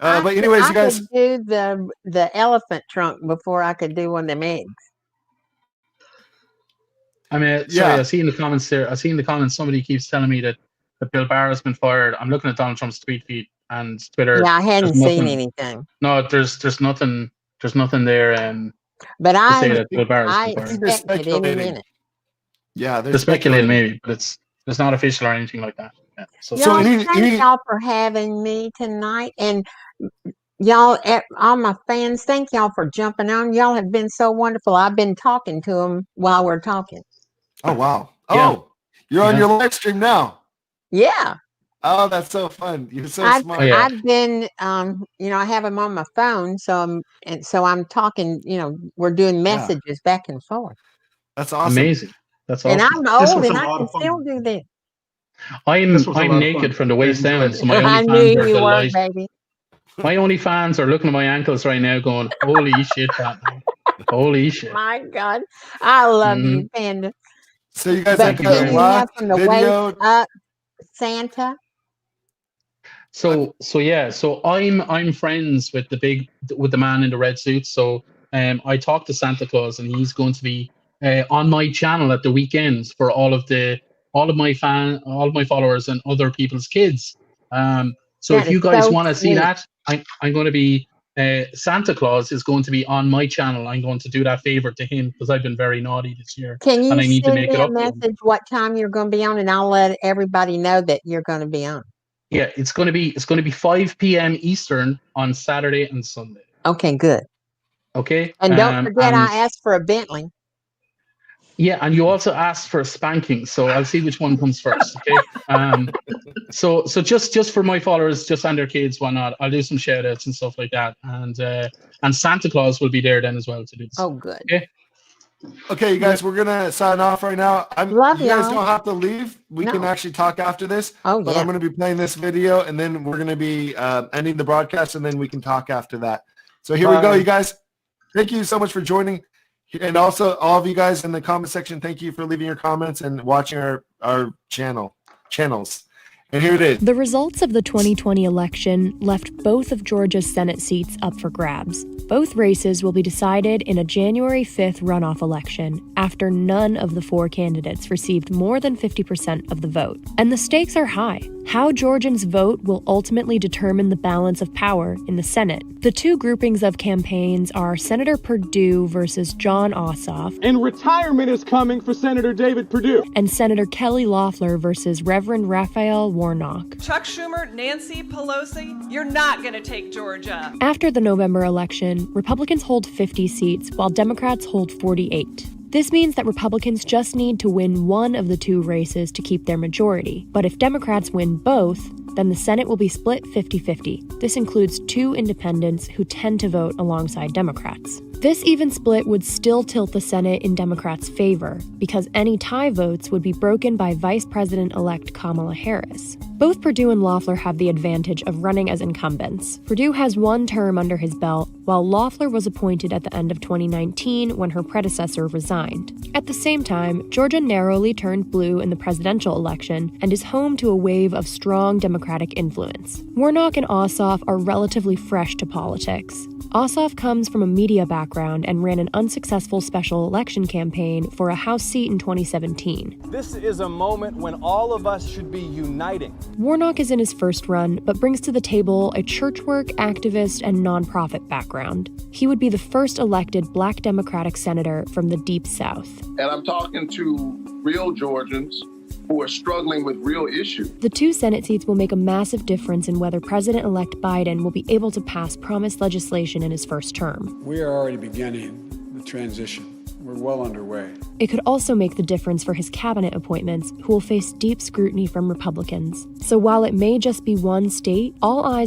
But anyways, you guys. I could do the elephant trunk before I could do one of them eggs. I mean, sorry, I see in the comments there. I see in the comments somebody keeps telling me that Bill Barr has been fired. I'm looking at Donald Trump's tweet feed and Twitter. Yeah, I hadn't There's seen nothing- anything. No, there's nothing. There's nothing there. But to I say that Bill Barr has I been fired. expect it any minute. Yeah, They're speculating maybe, but it's not official or anything like that. Yeah. Y'all, thank y'all for having me tonight, and y'all, all my fans, thank y'all for jumping on. Y'all have been so wonderful. I've been talking to them while we're talking. Oh wow! Yeah. Oh, you're on your live stream now. Yeah. Oh, that's so fun. You're so smart. I've been, I have them on my phone, so I'm talking. We're doing messages back and forth. That's awesome. Amazing. That's awesome. And I'm old, and I can still do this. I'm naked from the waist down, so my I only knew fans are you were, delighted. baby. My only fans are looking at my ankles right now, going, "Holy shit, Batman! Holy shit!" My God, I love you, Panda. So you guys But have do to you have from the video. waist up, Santa? So I'm friends with the man in the red suit. So I talked to Santa Claus, and he's going to be on my channel at the weekends for all of my followers and other people's kids. So That if you is guys so want to see sweet. that, I'm going to be Santa Claus is going to be on my channel. I'm going to do that favor to him because I've been very naughty this year, Can you and I need to send make me it a up to him. message what time you're going to be on, and I'll let everybody know that you're going to be on. Yeah, it's going to be 5 p.m. Eastern on Saturday and Sunday. Okay, good. Okay. And don't forget, I asked for a Bentley. Yeah, and you also asked for a spanking, so I'll see which one comes first. Okay. So just for my followers, just and their kids, whatnot, I'll do some shout outs and stuff like that, and Santa Claus will be there then as well to do this. Oh, good. Okay. Okay, you guys, we're gonna sign off right now. Love you guys y'all. don't have to leave. We can actually talk after this. Oh, but yeah. I'm gonna be playing this video, and then we're gonna be ending the broadcast, and then we can talk after that. So here we go, you guys. Thank you so much for joining, and also all of you guys in the comment section. Thank you for leaving your comments and watching our channels. And here it is. The results of the 2020 election left both of Georgia's Senate seats up for grabs. Both races will be decided in a January 5th runoff election after none of the four candidates received more than 50% of the vote. And the stakes are high. How Georgians vote will ultimately determine the balance of power in the Senate. The two groupings of campaigns are Senator Perdue versus Jon Ossoff, And retirement is coming for Senator David Perdue. and Senator Kelly Loeffler versus Reverend Raphael Warnock. Chuck Schumer, Nancy Pelosi, you're not going to take Georgia. After the November election, Republicans hold 50 seats while Democrats hold 48. This means that Republicans just need to win one of the two races to keep their majority. But if Democrats win both, then the Senate will be split 50-50. This includes two independents who tend to vote alongside Democrats. This even split would still tilt the Senate in Democrats' favor, because any tie votes would be broken by Vice President-elect Kamala Harris. Both Perdue and Loeffler have the advantage of running as incumbents. Perdue has one term under his belt, while Loeffler was appointed at the end of 2019 when her predecessor resigned. At the same time, Georgia narrowly turned blue in the presidential election and is home to a wave of strong Democratic influence. Warnock and Ossoff are relatively fresh to politics. Ossoff comes from a media background and ran an unsuccessful special election campaign for a House seat in 2017. This is a moment when all of us should be uniting. Warnock is in his first run, but brings to the table a church work, activist, and nonprofit background. He would be the first elected Black Democratic senator from the Deep South. And I'm talking to real Georgians who are struggling with real issues. The two Senate seats will make a massive difference in whether President-elect Biden will be able to pass promised legislation in his first term. We are already beginning the transition. We're well underway. It could also make the difference for his cabinet appointments, who will face deep scrutiny from Republicans. So while it may just be one state, all eyes